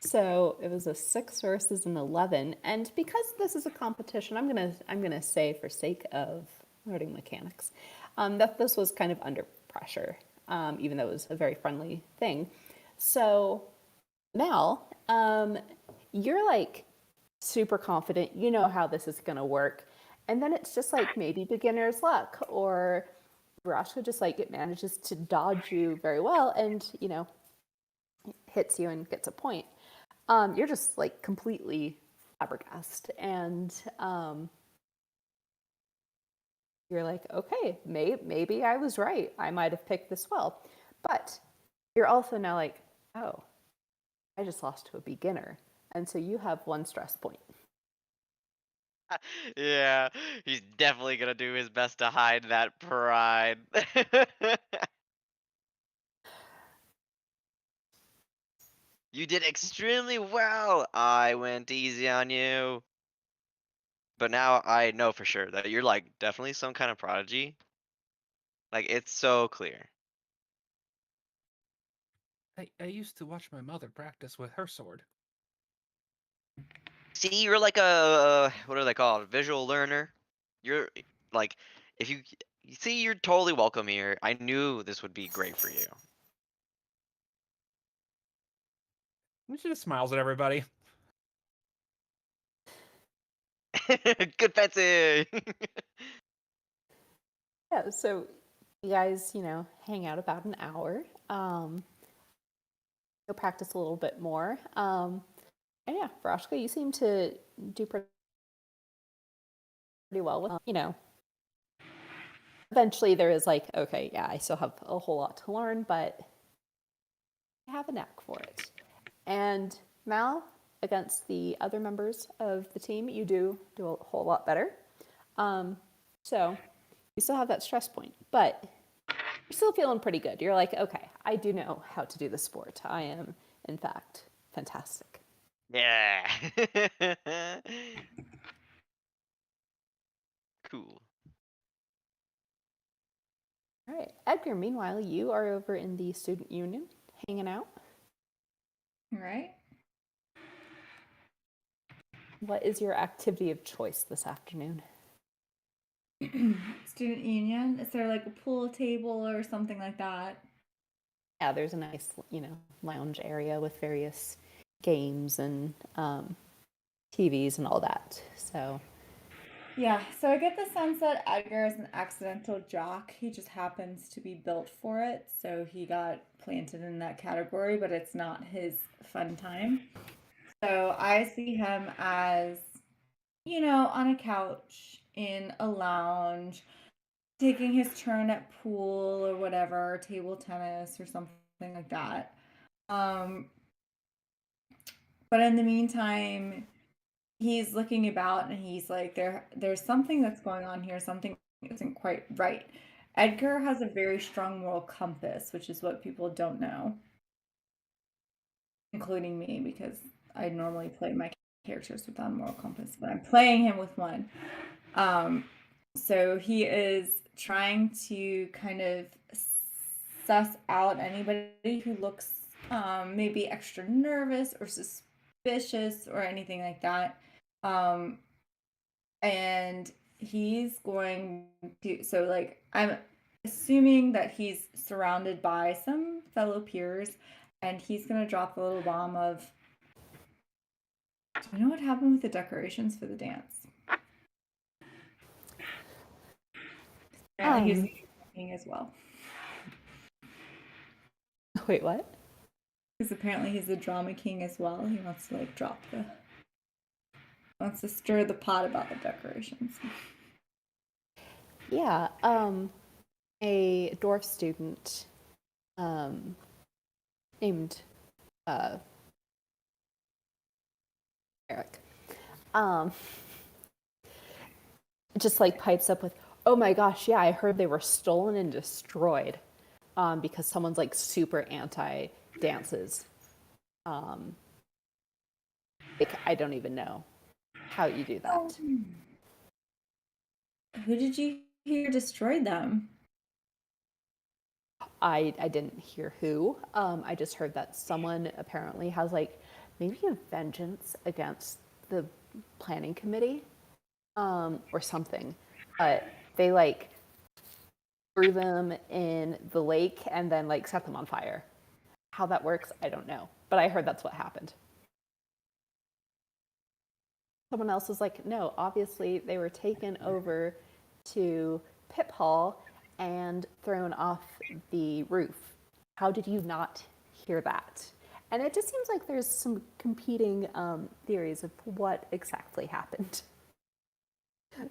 So it was a 6 versus an 11, and because this is a competition, I'm gonna say, for sake of learning mechanics, that this was kind of under pressure, even though it was a very friendly thing. So Mel, you're like super confident, you know how this is gonna work, and then it's just like maybe beginner's luck, or Verashka just like it manages to dodge you very well, and hits you and gets a point. You're just like completely flabbergasted, and you're like, okay, maybe I was right. I might have picked this well, but you're also now like, oh, I just lost to a beginner, and so you have 1 stress point. Yeah, he's definitely gonna do his best to hide that pride. You did extremely well. I went easy on you. But now I know for sure that you're like definitely some kind of prodigy. Like it's so clear. I used to watch my mother practice with her sword. See, you're like a what are they called? Visual learner. You're like if you see, you're totally welcome here. I knew this would be great for you. And she just smiles at everybody. Good fencing. Yeah, so you guys, hang out about an hour. You'll practice a little bit more. And yeah, Verashka, you seem to do pretty well with, eventually there is like, okay, yeah, I still have a whole lot to learn, but I have a knack for it. And Mal, against the other members of the team, you do a whole lot better. So you still have that stress point, but you're still feeling pretty good. You're like, okay, I do know how to do the sport. I am, in fact, fantastic. Yeah. Cool. All right, Edgar, meanwhile, you are over in the student union hanging out. Right? What is your activity of choice this afternoon? Student union. Is there like a pool table or something like that? Yeah, there's a nice, lounge area with various games and TVs and all that. So Yeah, so I get the sense that Edgar is an accidental jock. He just happens to be built for it, so he got planted in that category, but it's not his fun time. So I see him as, on a couch in a lounge, taking his turn at pool or whatever, table tennis or something like that. But in the meantime, he's looking about and he's like, there's something that's going on here, something isn't quite right. Edgar has a very strong moral compass, which is what people don't know, including me, because I normally play my characters without a moral compass, but I'm playing him with one. So he is trying to kind of suss out anybody who looks maybe extra nervous or suspicious or anything like that. And he's going to, so like, I'm assuming that he's surrounded by some fellow peers, and he's going to drop the little bomb of, do you know what happened with the decorations for the dance? Apparently he's king as well. Wait, what? Because apparently he's the drama king as well. He wants to like drop the wants to stir the pot about the decorations? Yeah, a dwarf student named Eric just like pipes up with, "Oh my gosh, yeah, I heard they were stolen and destroyed because someone's like super anti dances. Like, I don't even know how you do that." Who did you hear destroyed them? I didn't hear who. I just heard that someone apparently has like maybe a vengeance against the planning committee or something. But they like threw them in the lake and then like set them on fire. How that works, I don't know. But I heard that's what happened. Someone else was like, no, obviously they were taken over to Pip Hall and thrown off the roof. How did you not hear that? And it just seems like there's some competing theories of what exactly happened.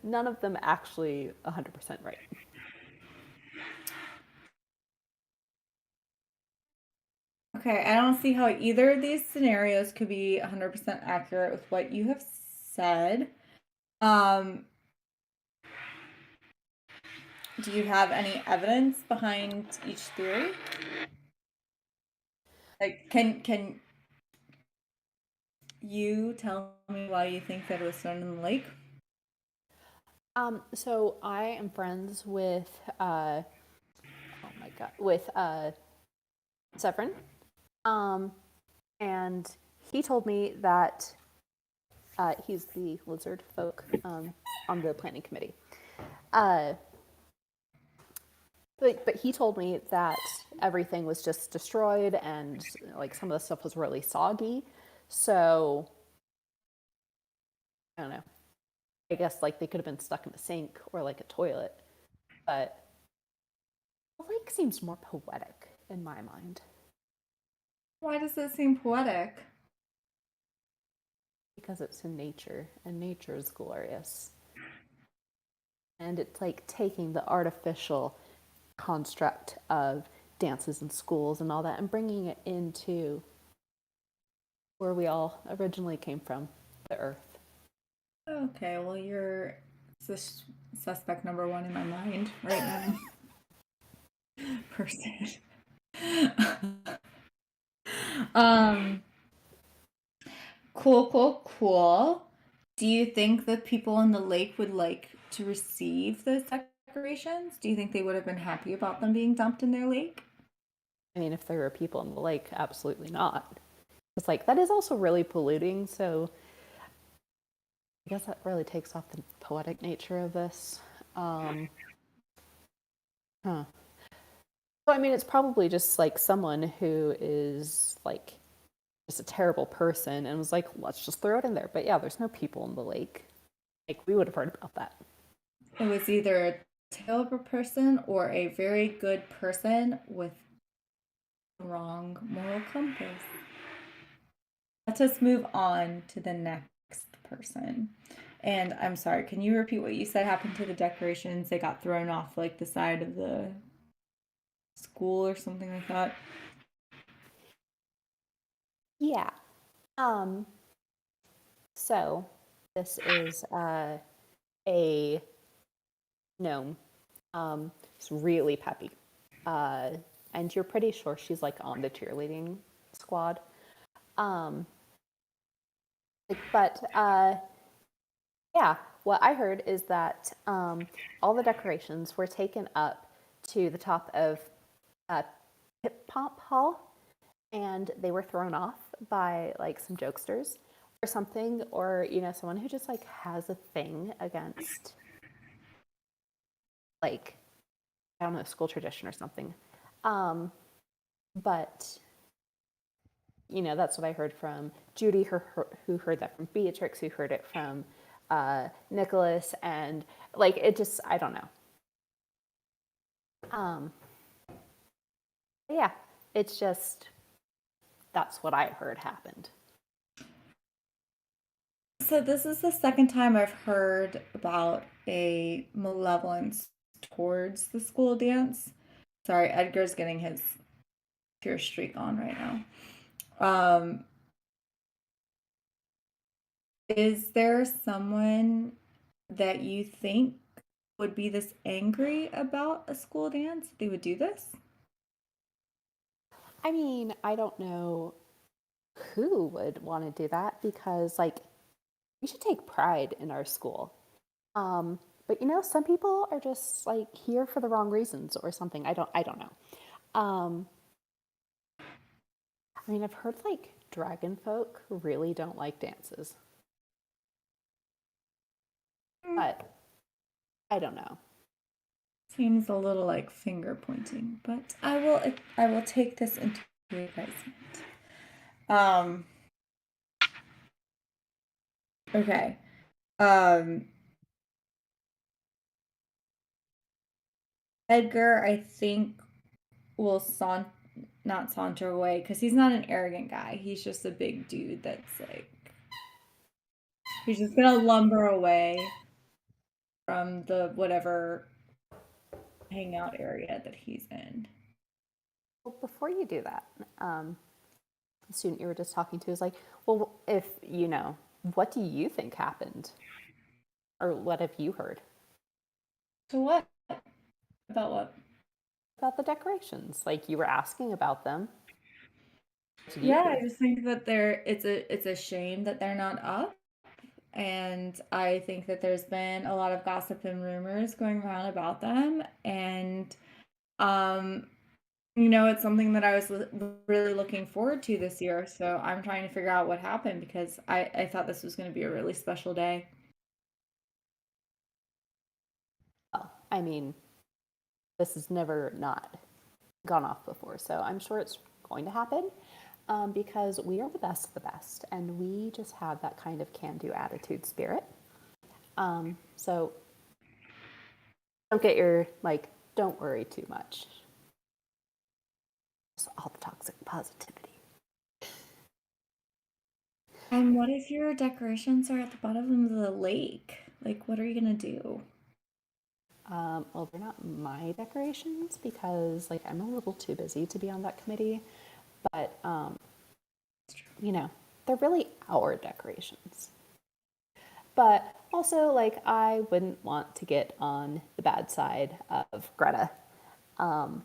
None of them actually 100% right. Okay, I don't see how either of these scenarios could be 100% accurate with what you have said. Do you have any evidence behind each theory? Like, can you tell me why you think that it was thrown in the lake? So I am friends with, oh my god, with Severin, and he told me that he's the lizard folk on the planning committee. But he told me that everything was just destroyed and like some of the stuff was really soggy. So I don't know. I guess like they could have been stuck in the sink or like a toilet. But the lake seems more poetic in my mind. Why does it seem poetic? Because it's in nature and nature is glorious. And it's like taking the artificial construct of dances and schools and all that and bringing it into where we all originally came from, the earth. Okay, well, you're suspect number one in my mind right now. Person. Cool. Do you think the people in the lake would like to receive those decorations? Do you think they would have been happy about them being dumped in their lake? I mean, if there were people in the lake, absolutely not. It's like, that is also really polluting, so I guess that really takes off the poetic nature of this. So, I mean, it's probably just like someone who is like just a terrible person and was like, let's just throw it in there. But yeah, there's no people in the lake. Like, we would have heard about that. It was either a terrible person or a very good person with wrong moral compass. Let us move on to the next person. And I'm sorry, can you repeat what you said happened to the decorations? They got thrown off like the side of the school or something like that. Yeah. So this is a gnome. It's really peppy. And you're pretty sure she's like on the cheerleading squad. But yeah, what I heard is that all the decorations were taken up to the top of Pip Pop Hall, and they were thrown off by like some jokesters or something, or you know, someone who just like has a thing against like, I don't know, school tradition or something. But you know, that's what I heard from Judy, who heard that from Beatrix, who heard it from Nicholas, and like it just, I don't know. Yeah, it's just, that's what I heard happened. So this is the second time I've heard about a malevolence towards the school dance. Sorry, Edgar's getting his pure streak on right now. Is there someone that you think would be this angry about a school dance? They would do this? I mean, I don't know who would want to do that because, like, we should take pride in our school. But you know, some people are just like here for the wrong reasons or something. I don't know. I mean, I've heard like dragon folk really don't like dances, but I don't know. Seems a little like finger pointing, but I will take this into advisement. Okay. Edgar, I think, will not saunter away because he's not an arrogant guy. He's just a big dude that's like he's just gonna lumber away from the whatever hangout area that he's in. Well, before you do that, the student you were just talking to is like, well, if you know, what do you think happened, or what have you heard So what? About what? about the decorations? Like you were asking about them. What did you Yeah, hear? I just think that it's a shame that they're not up. And I think that there's been a lot of gossip and rumors going around about them. And you know, it's something that I was really looking forward to this year. So I'm trying to figure out what happened because I thought this was going to be a really special day. Well, I mean, this has never not gone off before, so I'm sure it's going to happen because we are the best of the best, and we just have that kind of can-do attitude spirit. So don't worry too much. Just all the toxic positivity. And what if your decorations are at the bottom of the lake? Like, what are you gonna do? Well, they're not my decorations because, like, I'm a little too busy to be on that committee. But, you know, they're really our decorations. But also, like, I wouldn't want to get on the bad side of Greta. You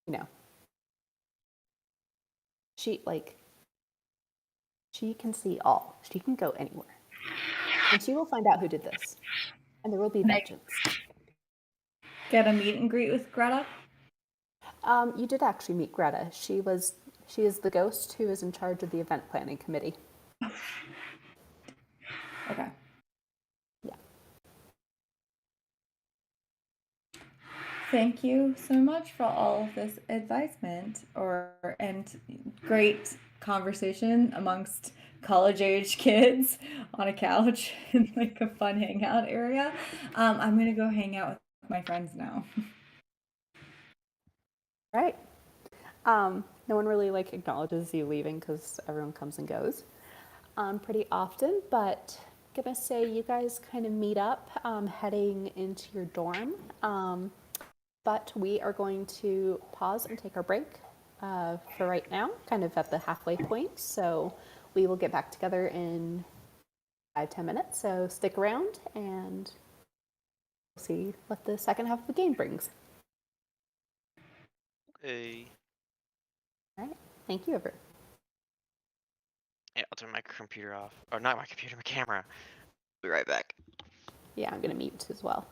know, she can see all. She can go anywhere. And she will find out who did this. And there will be vengeance. Get a meet and greet with Greta? You did actually meet Greta. She is the ghost who is in charge of the event planning committee. Okay. Yeah. Thank you so much for all of this advisement and great conversation amongst college-age kids on a couch in like a fun hangout area. I'm gonna go hang out with my friends now. Right. No one really like acknowledges you leaving because everyone comes and goes pretty often, but I'm gonna say you guys kind of meet up heading into your dorm. But we are going to pause and take our break for right now, kind of at the halfway point. So we will get back together in 5-10 minutes. So stick around and we'll see what the second half of the game brings. Okay. All right. Thank you, everyone. Yeah, I'll turn my computer off. Or not my computer, my camera. Be right back. Yeah, I'm going to mute as well.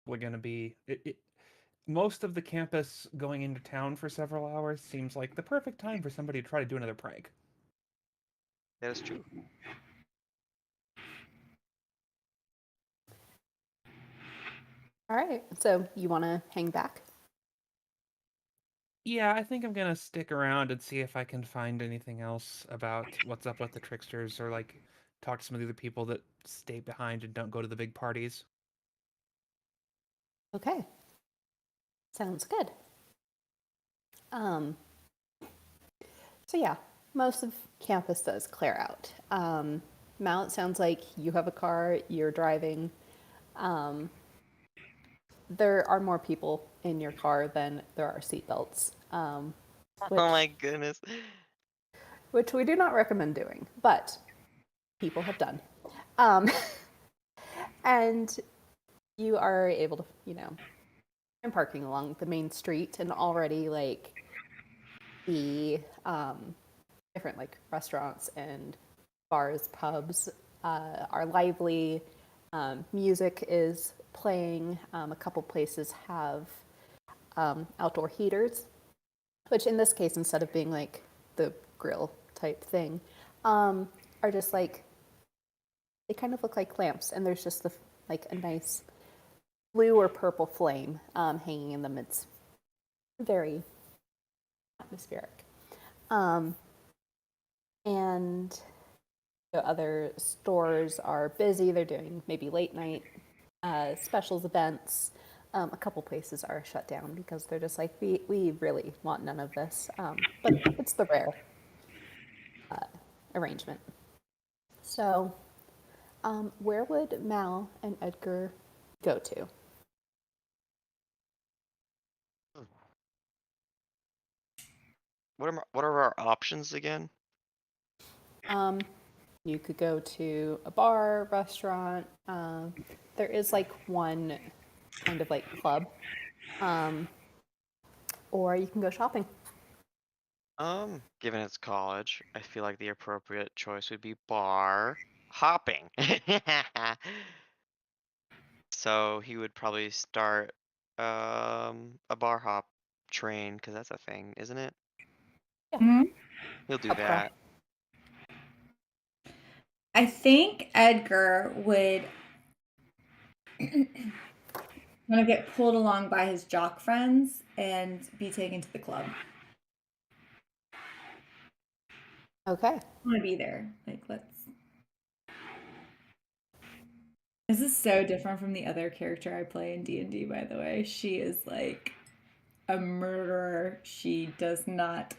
we're going to be most of the campus going into town for several hours seems like the perfect time for somebody to try to do another prank. That is true. All right. So you want to hang back? Yeah, I think I'm gonna stick around and see if I can find anything else about what's up with the tricksters, or like talk to some of the other people that stay behind and don't go to the big parties. Okay. Sounds good. Um, so yeah, most of campus does clear out. Mal, it sounds like you have a car, you're driving. There are more people in your car than there are seatbelts, which, Oh my goodness. which we do not recommend doing, but people have done. Um, and you are able to, I'm parking along the main street, and already like the different like restaurants and bars, pubs are lively. Music is playing. A couple places have outdoor heaters, which in this case, instead of being like the grill type thing, are just like, they kind of look like lamps, and there's just like a nice blue or purple flame hanging in them. It's very atmospheric. And the other stores are busy. They're doing maybe late night specials events. A couple places are shut down because they're just like, we really want none of this. But it's the rare arrangement. So, where would Mal and Edgar go to? What are our options again? You could go to a bar, restaurant. There is like one kind of like club, or you can go shopping. Given it's college, I feel like the appropriate choice would be bar hopping. So he would probably start a bar hop train, because that's a thing, isn't it? Hmm? He'll do Pub crawl. that. I think Edgar would want to get pulled along by his jock friends and be taken to the club. Okay. I want to be there. Like, let's. This is so different from the other character I play in D&D, by the way. She is like a murderer. She does not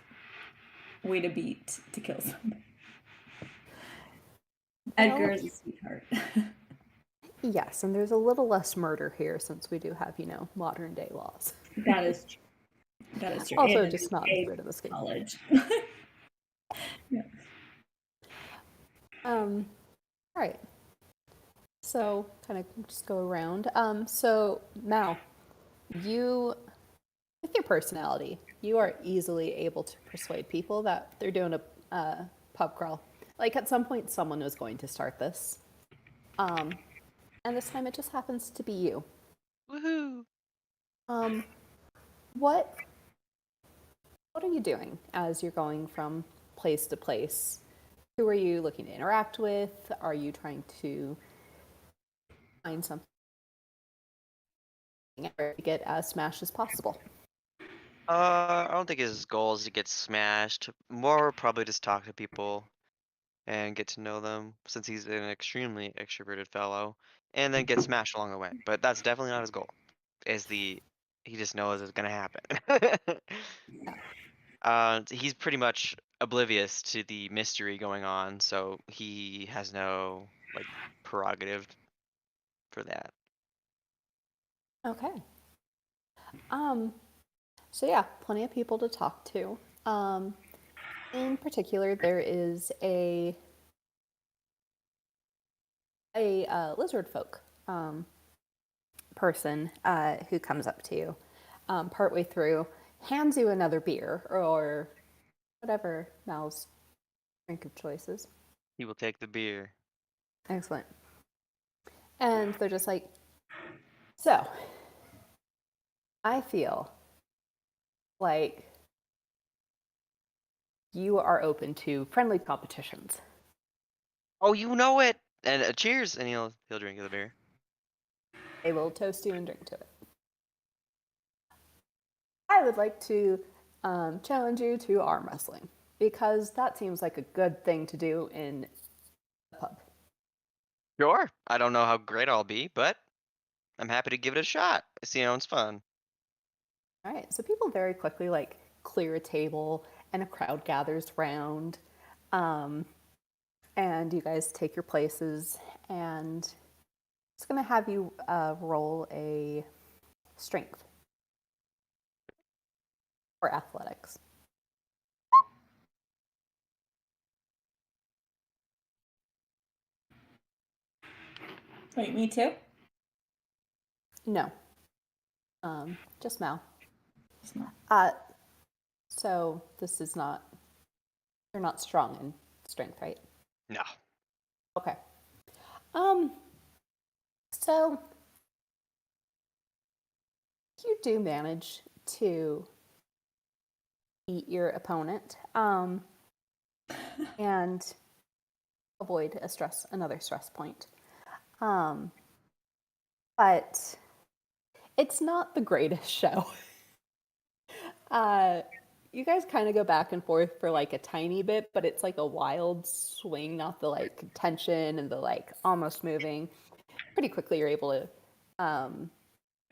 wait a beat to kill somebody. Edgar is a sweetheart. Yes, and there's a little less murder here since we do have, modern day laws. That is true. That is true. Also, And just not a rid of the skin. college. Yeah. All right. So, kind of just go around. So, Mal, you, with your personality, you are easily able to persuade people that they're doing a pub crawl. Like, at some point, someone was going to start this. And this time it just happens to be you. Woohoo! What are you doing as you're going from place to place? Who are you looking to interact with? Are you trying to find something to get as smashed as possible? I don't think his goal is to get smashed. More probably just talk to people and get to know them, since he's an extremely extroverted fellow, and then get smashed along the way. But that's definitely not his goal. He just knows it's gonna happen. He's pretty much oblivious to the mystery going on, so he has no like prerogative for that. Okay. So yeah, plenty of people to talk to. In particular, there is a lizard folk person who comes up to you partway through, hands you another beer or whatever Mal's drink of choice is. He will take the beer. Excellent. And they're just like, so, I feel like you are open to friendly competitions. Oh, you know it. And cheers, and he'll drink the beer. They will toast you and drink to it. I would like to challenge you to arm wrestling because that seems like a good thing to do in a pub. Sure. I don't know how great I'll be, but I'm happy to give it a shot. It sounds fun. All right, so people very quickly like clear a table and a crowd gathers round, and you guys take your places. And it's gonna have you roll a strength or athletics. Wait, me too? No, just Mal. It's not. So this is not. You're not strong in strength, right? No. Okay. So you do manage to beat your opponent, and avoid another stress point. But it's not the greatest show. You guys kind of go back and forth for like a tiny bit, but it's like a wild swing, not the like tension and the like almost moving. Pretty quickly, you're able to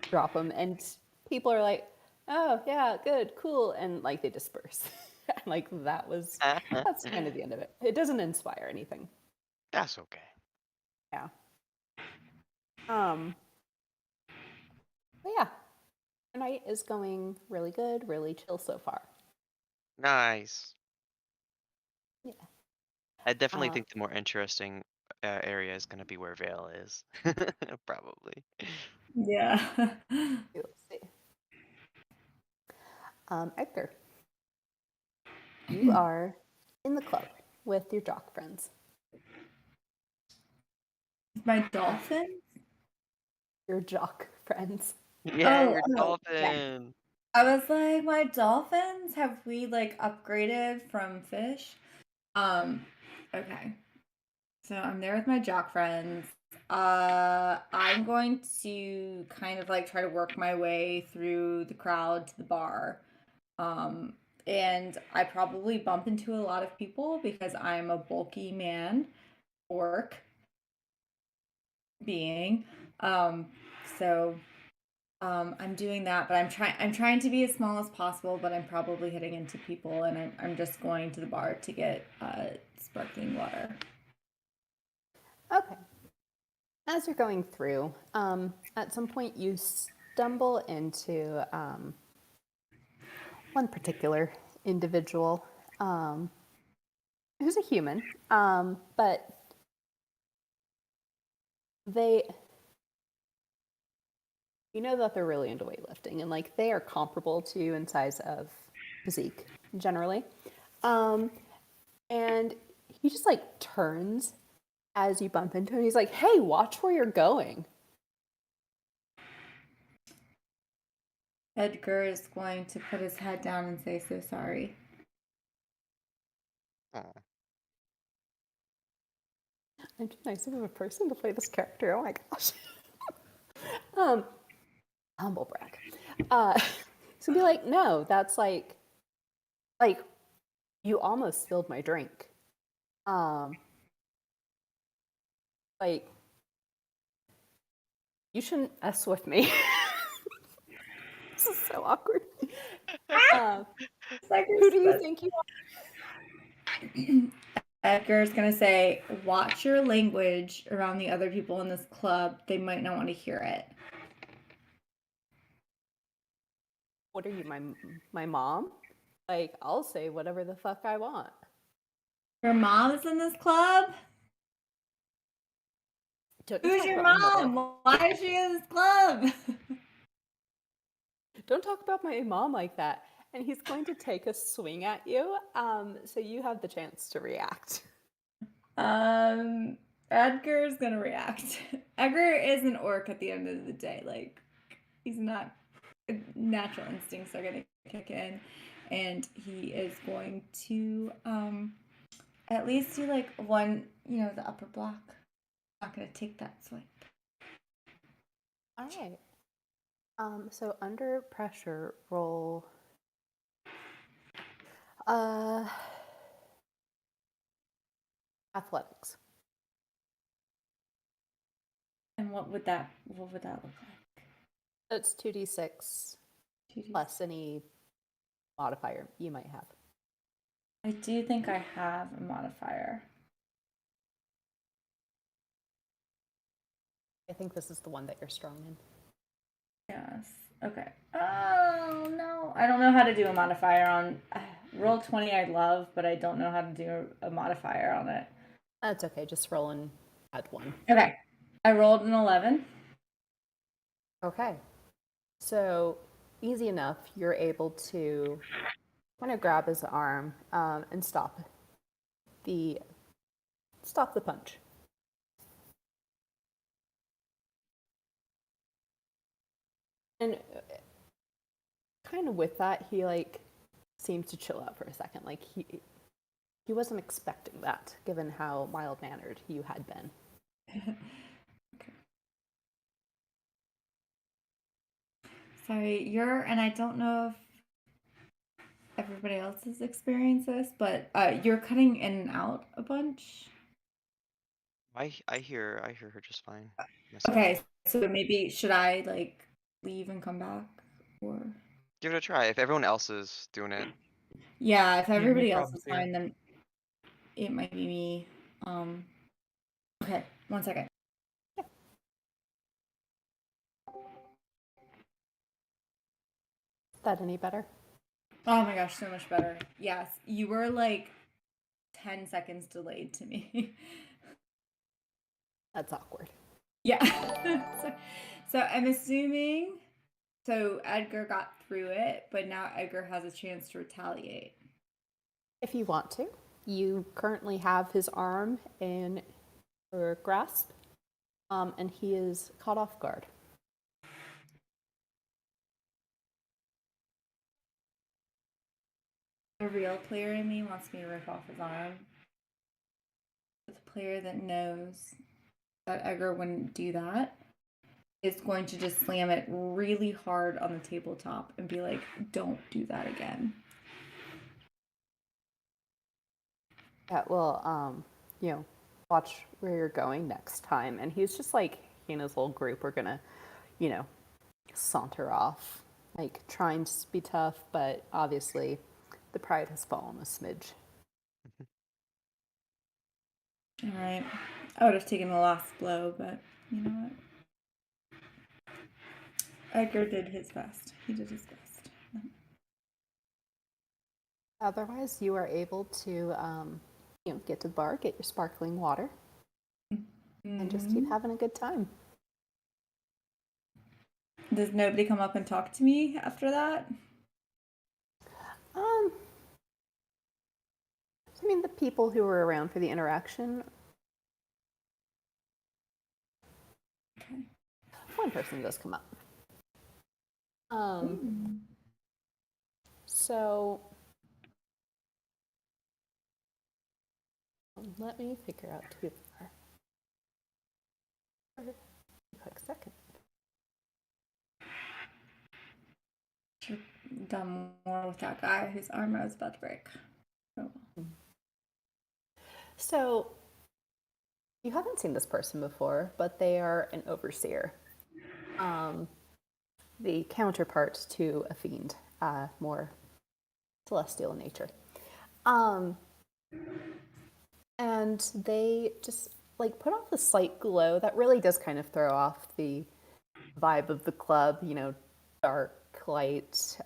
drop them, and people are like, "Oh yeah, good, cool," and like they disperse. Like that's kind of the end of it. It doesn't inspire anything. That's okay. Yeah. But yeah, the night is going really good, really chill so far. Nice. Yeah. I definitely think the more interesting area is going to be where Vale is. Probably. Yeah. We'll see. Edgar, you are in the club with your jock friends. My dolphin? Your jock friends. Yeah, your Yeah. dolphin. I was like, my dolphins? Have we like upgraded from fish? Okay. So I'm there with my jock friends. I'm going to kind of like try to work my way through the crowd to the bar. And I probably bump into a lot of people because I'm a bulky man, orc being. So I'm doing that, but I'm trying to be as small as possible, but I'm probably hitting into people, and I'm just going to the bar to get sparkling water. Okay. As you're going through, at some point you stumble into one particular individual who's a human, but you know that they're really into weightlifting, and like they are comparable to you in size of physique generally. And he just like turns as you bump into him. He's like, "Hey, watch where you're going." Edgar is going to put his head down and say, "So sorry." Aw. I'm too nice of a person to play this character. Oh my gosh. Humble brag. So be like, no, that's like you almost spilled my drink. Like you shouldn't mess with me. This is so awkward. Who do you think you are? Edgar's gonna say, "Watch your language around the other people in this club. They might not want to hear it." What are you, my mom? Like, I'll say whatever the fuck I want. Your mom is in this club? Who's your mom? Why is she in this club? Don't talk about my mom like that. And he's going to take a swing at you. So you have the chance to react. Edgar's gonna react. Edgar is an orc at the end of the day. Like, he's not natural instincts are going to kick in, and he is going to at least do like one, the upper block. Not going to take that swipe. All right. So under pressure, roll. Athletics. And what would that look like? It's 2d6 2D. plus any modifier you might have. I do think I have a modifier. I think this is the one that you're strong in. Yes. Okay. Oh no, I don't know how to do a modifier on roll 20. I love, but I don't know how to do a modifier on it. That's okay. Just roll and add 1. Okay. I rolled an 11. Okay. So easy enough. You're able to kind of grab his arm and stop the punch. And kind of with that, he like seems to chill out for a second. Like he wasn't expecting that, given how mild-mannered you had been. Okay. Sorry, and I don't know if everybody else has experienced this, but you're cutting in and out a bunch. I hear her just fine. Myself. Okay, so maybe should I like leave and come back, or Give it a try. If everyone else is doing it, yeah, if no everybody else problems is here. fine, then it might be me. Okay, 1 second. Is that any better? Oh my gosh, so much better. Yes, you were like 10 seconds delayed to me. That's awkward. Yeah. so I'm assuming, so Edgar got through it, but now Edgar has a chance to retaliate. If you want to, you currently have his arm in your grasp, and he is caught off guard. The real player in me wants me to rip off his arm. The player that knows that Edgar wouldn't do that is going to just slam it really hard on the tabletop and be like, don't do that again. Yeah, well, watch where you're going next time. And he's just like, he and his little group are gonna, saunter off, like trying to be tough, but obviously the pride has fallen a smidge. All right. I would have taken the last blow, but you know what? Edgar did his best. He did his best. Otherwise, you are able to, get to the bar, get your sparkling water, and just keep having a good time. Does nobody come up and talk to me after that? I mean, the people who were around for the interaction. Okay. One person does come up. So let me figure out who they are. For a quick second. Should have done more with that guy whose armor was about to break. Oh. So you haven't seen this person before, but they are an overseer. The counterpart to a fiend, more celestial in nature. And they just like put off a slight glow that really does kind of throw off the vibe of the club, dark light,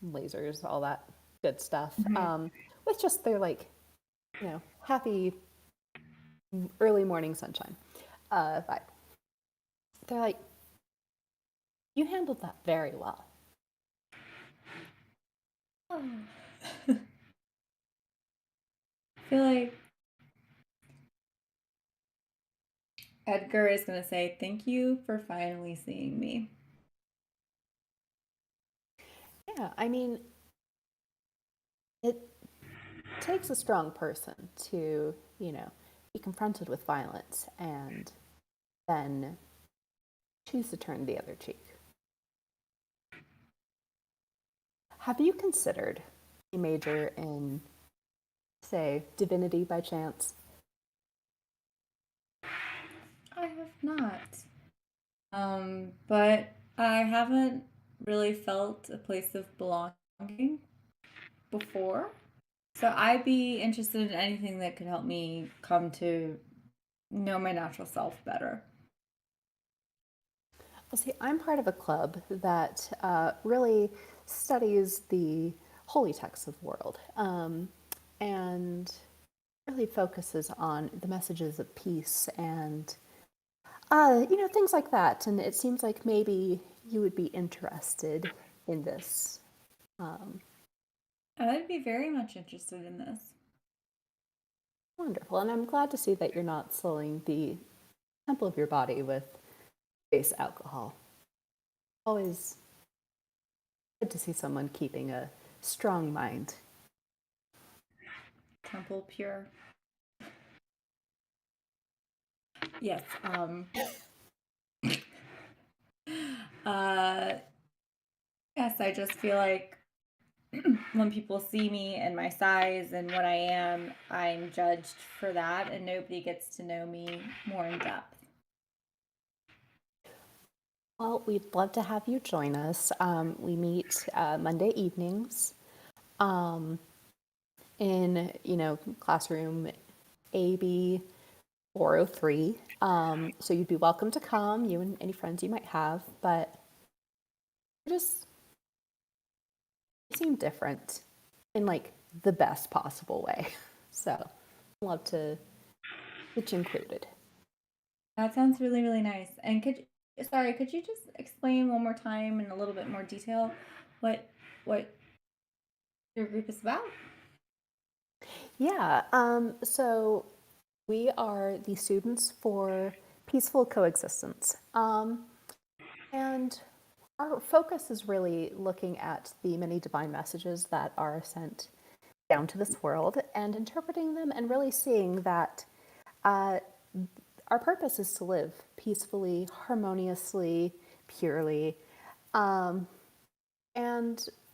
lasers, all that good stuff. With just their like, happy early morning sunshine vibe. They're like, you handled that very well. I feel like Edgar is going to say, thank you for finally seeing me. Yeah, I mean, it takes a strong person to, be confronted with violence and then choose to turn the other cheek. Have you considered a major in, say, divinity by chance? I have not. But I haven't really felt a place of belonging before. So I'd be interested in anything that could help me come to know my natural self better. Well, see, I'm part of a club that really studies the holy texts of the world and really focuses on the messages of peace and, things like that. And it seems like maybe you would be interested in this. I'd be very much interested in this. Wonderful. And I'm glad to see that you're not slowing the tempo of your body with base alcohol. Always good to see someone keeping a strong mind. Temple pure. Yes. Yes, I just feel like when people see me and my size and what I am, I'm judged for that, and nobody gets to know me more in depth. Well, we'd love to have you join us. We meet Monday evenings in, classroom AB 403. So you'd be welcome to come, you and any friends you might have, but you seem different in like the best possible way. So I'd love to get you included. That sounds really, really nice. And could you just explain one more time in a little bit more detail what your group is about? Yeah, so we are the Students for Peaceful Coexistence. And our focus is really looking at the many divine messages that are sent down to this world and interpreting them and really seeing that our purpose is to live peacefully, harmoniously, purely. And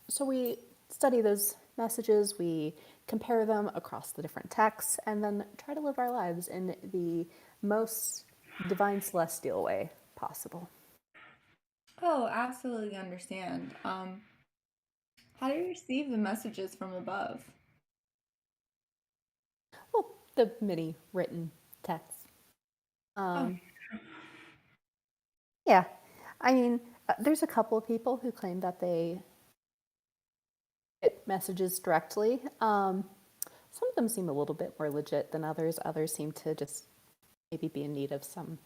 so we study those messages, we compare them across the different texts, and then try to live our lives in the most divine celestial way possible. Oh, absolutely understand. How do you receive the messages from above? Well, the many written texts. Yeah, I mean, there's a couple of people who claim that they get messages directly. Some of them seem a little bit more legit than others. Others seem to just maybe be in need of some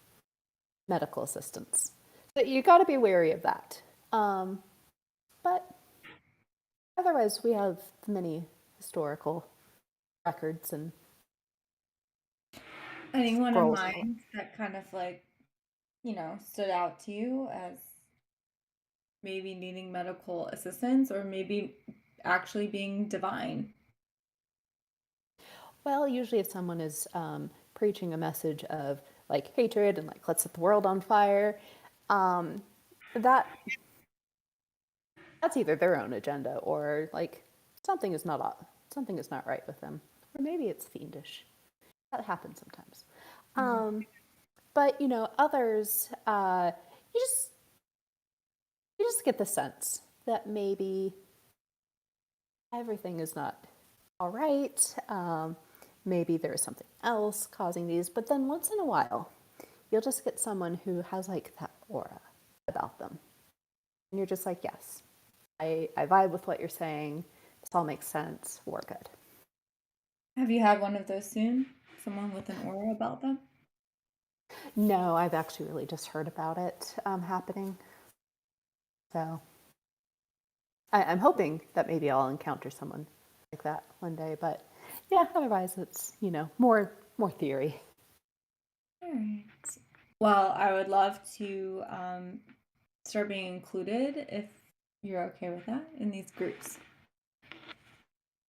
medical assistance. So you got to be wary of that. But otherwise, we have many historical records and Anyone in scrolls. mind that kind of like, stood out to you as maybe needing medical assistance or maybe actually being divine? Well, usually if someone is preaching a message of like hatred and like let's set the world on fire, that's either their own agenda or like something is not right with them, or maybe it's fiendish. That happens sometimes. But others, you just get the sense that maybe everything is not all right. Maybe there is something else causing these. But then once in a while, you'll just get someone who has like that aura about them. And you're just like, yes, I vibe with what you're saying. This all makes sense. We're good. Have you had one of those soon? Someone with an aura about them? No, I've actually really just heard about it happening. So I'm hoping that maybe I'll encounter someone like that one day. But yeah, otherwise it's, more theory. All right. Well, I would love to start being included if You're okay with that in these groups?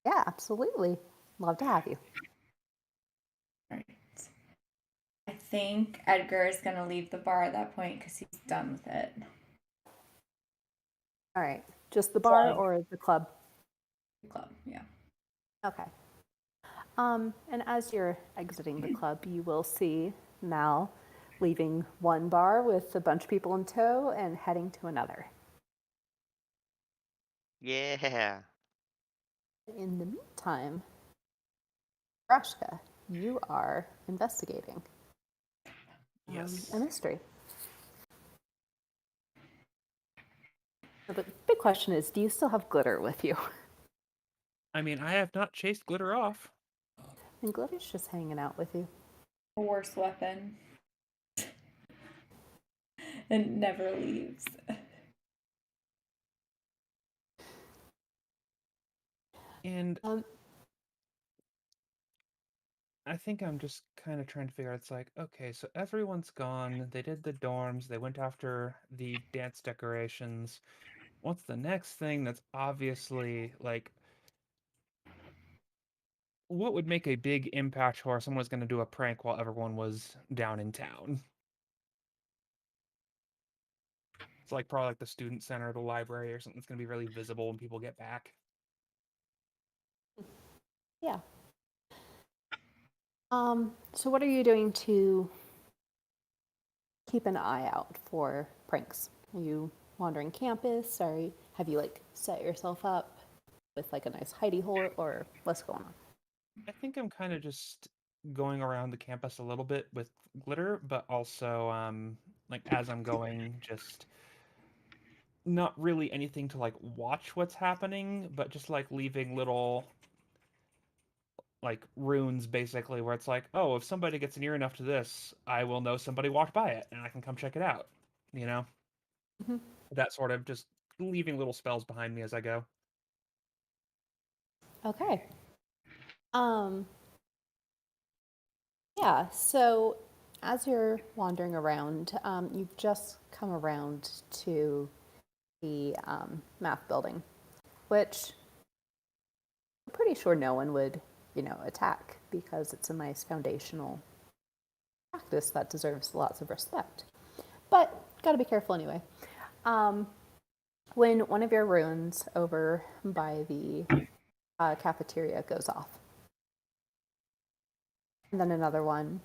Yeah, absolutely. Love to have you. All right. I think Edgar is going to leave the bar at that point because he's done with it. All right. Just the bar Club. or the club? Club, yeah. Okay. And as you're exiting the club, you will see Mal leaving one bar with a bunch of people in tow and heading to another. Yeah. In the meantime, Rashka, you are investigating Yes. a mystery. So the big question is, do you still have glitter with you? I mean, I have not chased glitter off. And glitter's just hanging out with you. A worse weapon. It never leaves. And Um, I think I'm just kind of trying to figure out, it's like, okay, so everyone's gone. They did the dorms. They went after the dance decorations. What's the next thing that's obviously like, what would make a big impact where someone was going to do a prank while everyone was down in town? It's like probably like the student center or the library or something that's going to be really visible when people get back. yeah. So what are you doing to keep an eye out for pranks? Are you wandering campus? Have you like set yourself up with like a nice hidey hole, or what's going on? I think I'm kind of just going around the campus a little bit with glitter, but also like as I'm going, just not really anything to like watch what's happening, but just like leaving little like runes basically where it's like, oh, if somebody gets near enough to this, I will know somebody walked by it and I can come check it out. You know? Mhm. That sort of just leaving little spells behind me as I go. Okay. Um, yeah, so as you're wandering around, you've just come around to the math building, which I'm pretty sure no one would, attack because it's a nice foundational practice that deserves lots of respect. But gotta be careful anyway. Um, when one of your runes over by the cafeteria goes off, and then another one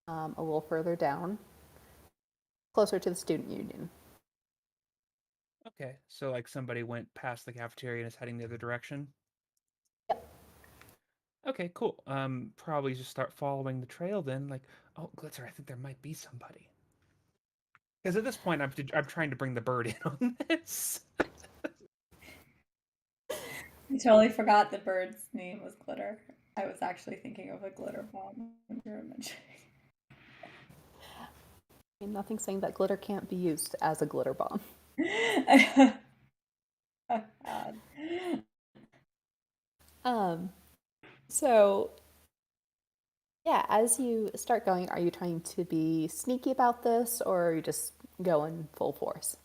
a little further down, closer to the student union. Okay, so like somebody went past the cafeteria and is heading the other direction. Yep. Okay, cool. Probably just start following the trail then. Like, oh, Glitzer, I think there might be somebody. Because at this point, I'm trying to bring the bird in on this. I totally forgot the bird's name was Glitter. I was actually thinking of a glitter bomb when you were mentioning. Nothing saying that glitter can't be used as a glitter bomb. God. So yeah, as you start going, are you trying to be sneaky about this, or are you just going full force?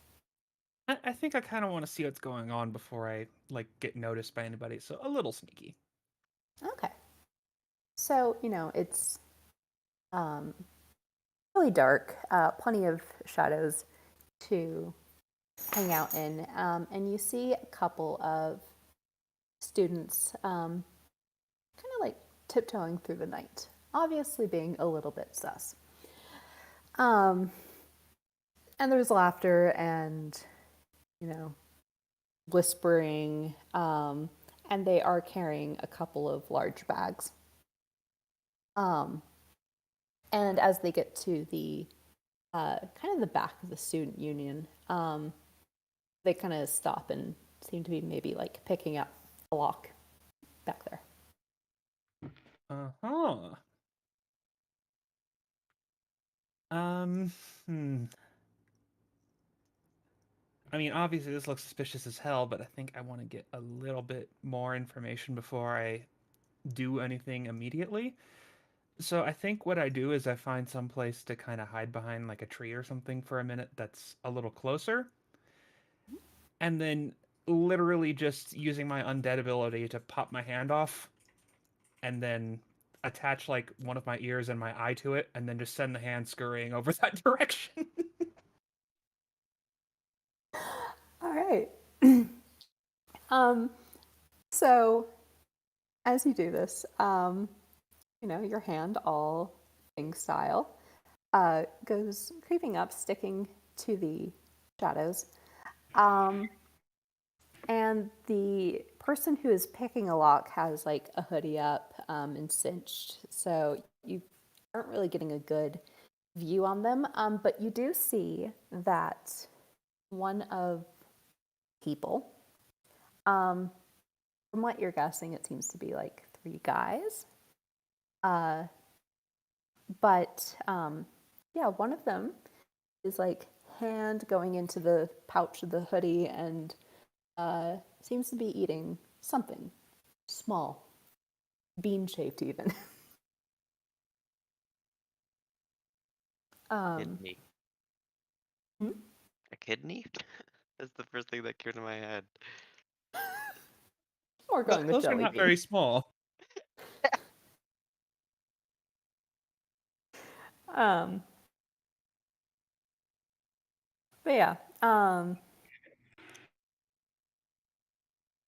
I think I kind of want to see what's going on before I like get noticed by anybody. So a little sneaky. Okay. So, it's um, really dark, plenty of shadows to hang out in, and you see a couple of students kind of like tiptoeing through the night, obviously being a little bit sus. And there's laughter and, whispering, and they are carrying a couple of large bags. And as they get to the kind of the back of the student union, they kind of stop and seem to be maybe like picking up a lock back there. Uh-huh. Um, hmm. I mean, obviously this looks suspicious as hell, but I think I want to get a little bit more information before I do anything immediately. So I think what I do is I find some place to kind of hide behind like a tree or something for a minute that's a little closer. And then literally just using my undead ability to pop my hand off and then attach like one of my ears and my eye to it and then just send the hand scurrying over that direction. All right. So as you do this, your hand, all thing style, goes creeping up, sticking to the shadows. And the person who is picking a lock has like a hoodie up and cinched, so you aren't really getting a good view on them. But you do see that one of people, from what you're guessing, it seems to be like 3 guys. But yeah, one of them is like hand going into the pouch of the hoodie and seems to be eating something small, bean-shaped even. Kidney. Hmm? A kidney? That's the first thing that came to my head. Or going with Those are jelly not bean. very small. But yeah,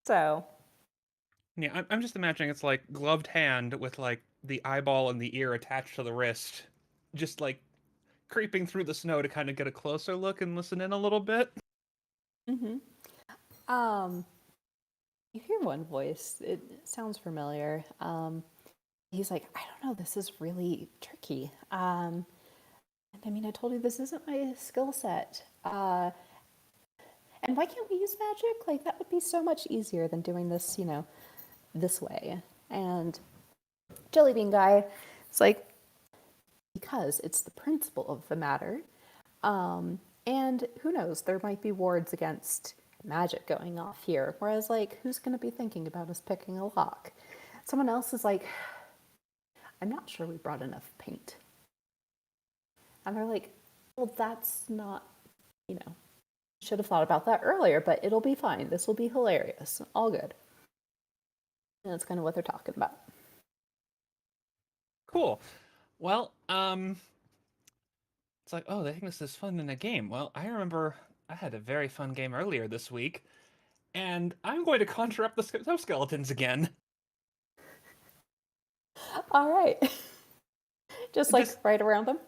so Yeah, I'm just imagining it's like gloved hand with like the eyeball and the ear attached to the wrist, just like creeping through the snow to kind of get a closer look and listen in a little bit. you hear one voice. It sounds familiar. He's like, I don't know, this is really tricky. And I mean, I told you this isn't my skill set. And why can't we use magic? Like, that would be so much easier than doing this, this way. And Jellybean Guy is like, because it's the principle of the matter. And who knows, there might be wards against magic going off here. Whereas, like, who's going to be thinking about us picking a lock? Someone else is like, I'm not sure we brought enough paint. And they're like, well, that's not, should have thought about that earlier, but it'll be fine. This will be hilarious. All good. And that's kind of what they're talking about. Cool. Well, it's like, oh, they think this is fun in a game. Well, I remember I had a very fun game earlier this week, and I'm going to conjure up the snow skeletons again. All right. Just like Just- right around them?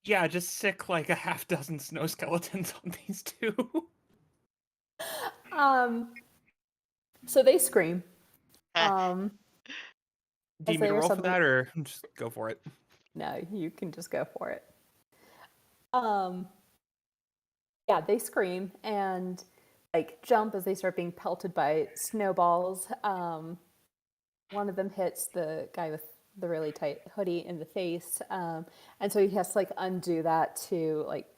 Yeah, just sick like a half dozen snow skeletons on these two. So they scream. Do you As need me they to are roll for suddenly... that, or just go for it? No, you can just go for it. Yeah, they scream and like jump as they start being pelted by snowballs. One of them hits the guy with the really tight hoodie in the face, and so he has to like undo that to like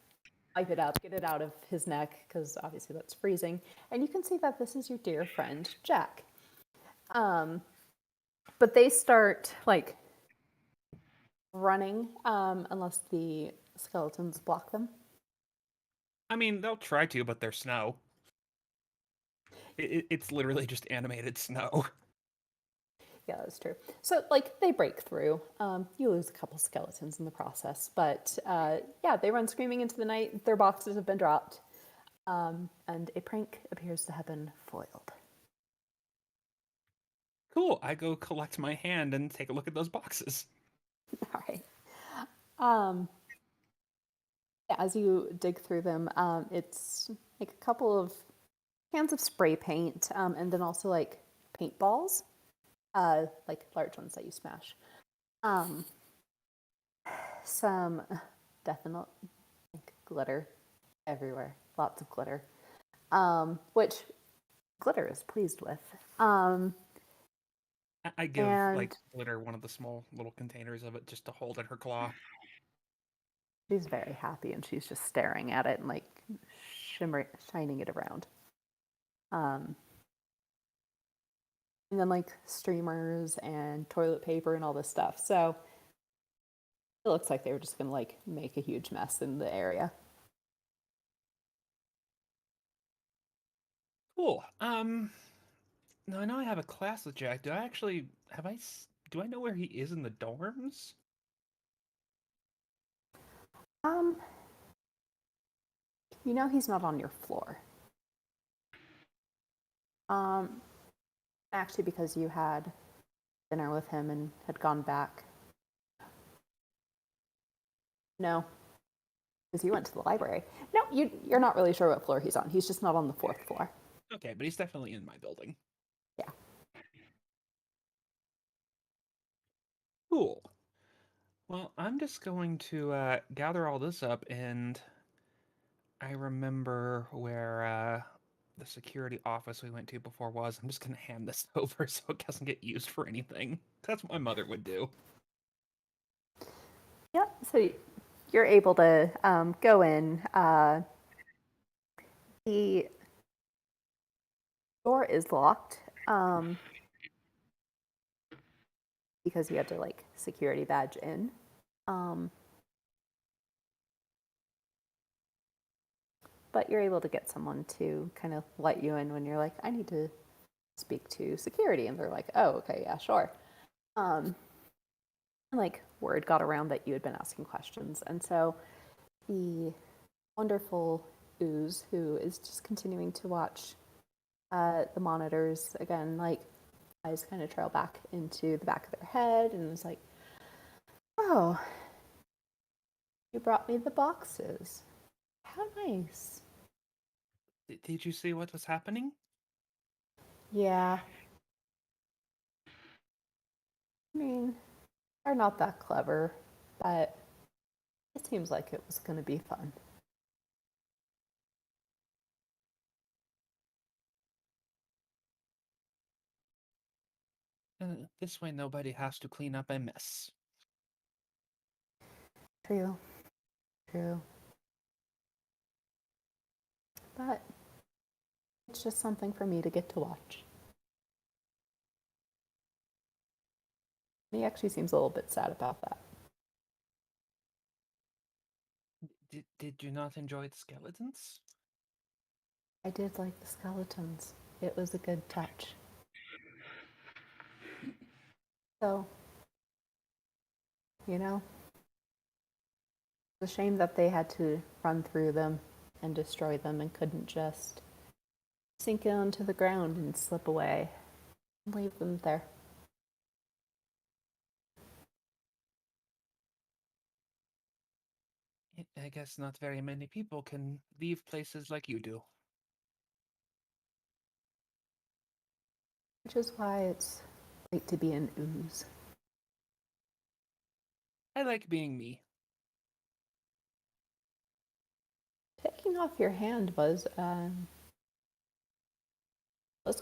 wipe it up, get it out of his neck because obviously that's freezing. And you can see that this is your dear friend Jack. But they start like running unless the skeletons block them. I mean, they'll try to, but they're snow. It's literally just animated snow. Yeah, that's true. So, like, they break through. You lose a couple skeletons in the process, but yeah, they run screaming into the night. Their boxes have been dropped, and a prank appears to have been foiled. Cool. I go collect my hand and take a look at those boxes. All right. Yeah, as you dig through them, it's like a couple of cans of spray paint, and then also like paintballs, like large ones that you smash. Some definite like, glitter everywhere, lots of glitter, which glitter is pleased with. I give And like Glitter one of the small little containers of it just to hold in her claw. she's very happy, and she's just staring at it and like shining it around. And then like streamers and toilet paper and all this stuff. So it looks like they were just gonna like make a huge mess in the area. Cool. Cool. Now I know I have a class with Jack. Do I actually do I know where he is in the dorms? Um, you know he's not on your floor. Actually, because you had dinner with him and had gone back. No, because you went to the library. No, you're not really sure what floor he's on. He's just not on the 4th floor. Okay, but he's definitely in my building. Yeah. Cool. Well, I'm just going to gather all this up, and I remember where the security office we went to before was. I'm just going to hand this over so it doesn't get used for anything. That's what my mother would do. Yep. So you're able to go in. The door is locked because you had to like security badge in. But you're able to get someone to kind of let you in when you're like, I need to speak to security, and they're like, oh, okay, yeah, sure. Like word got around that you had been asking questions, and so the wonderful Ooze, who is just continuing to watch the monitors again, like eyes kind of trail back into the back of their head, and is like, oh, you brought me the boxes. How nice. Did you see what was happening? Yeah. I mean, they're not that clever, but it seems like it was going to be fun. This way nobody has to clean up a mess. True. True. But it's just something for me to get to watch. He actually seems a little bit sad about that. Did you not enjoy the skeletons? I did like the skeletons. It was a good touch. So, you know, it's a shame that they had to run through them and destroy them and couldn't just sink onto the ground and slip away and leave them there. I guess not very many people can leave places like you do. Which is why it's great to be an ooze. I like being me. Taking off your hand was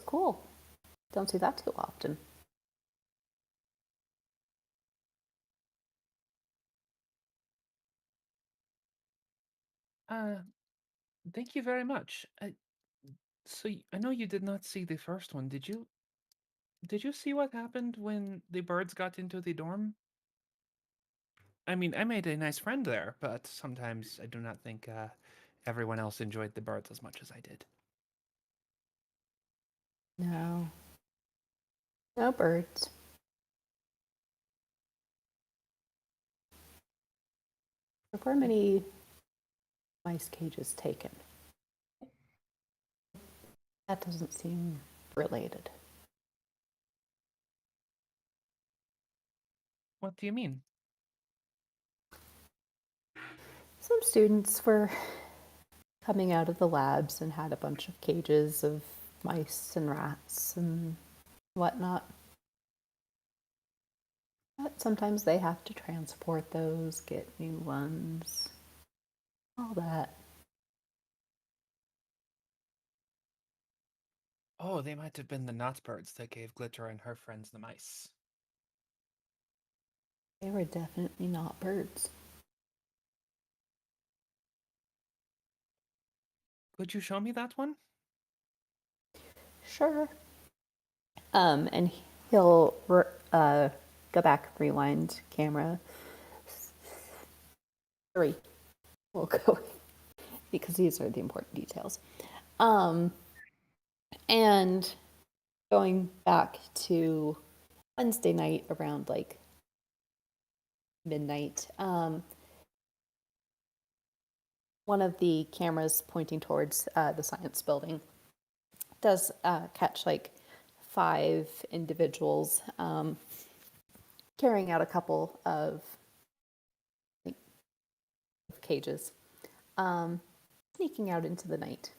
cool. Don't see that too often. Thank you very much. I know you did not see the first one. Did you? Did you see what happened when the birds got into the dorm? I mean, I made a nice friend there, but sometimes I do not think everyone else enjoyed the birds as much as I did. No. No birds. There were many mice cages taken. That doesn't seem related. What do you mean? Some students were coming out of the labs and had a bunch of cages of mice and rats and whatnot. But sometimes they have to transport those, get new ones, all that. Oh, they might have been the knot birds that gave Glitter and her friends the mice. They were definitely not birds. Could you show me that one? Sure. And he'll go back, rewind camera 3. We'll go because these are the important details. And going back to Wednesday night around like midnight, one of the cameras pointing towards the science building does catch like 5 individuals carrying out a couple of cages, sneaking out into the night.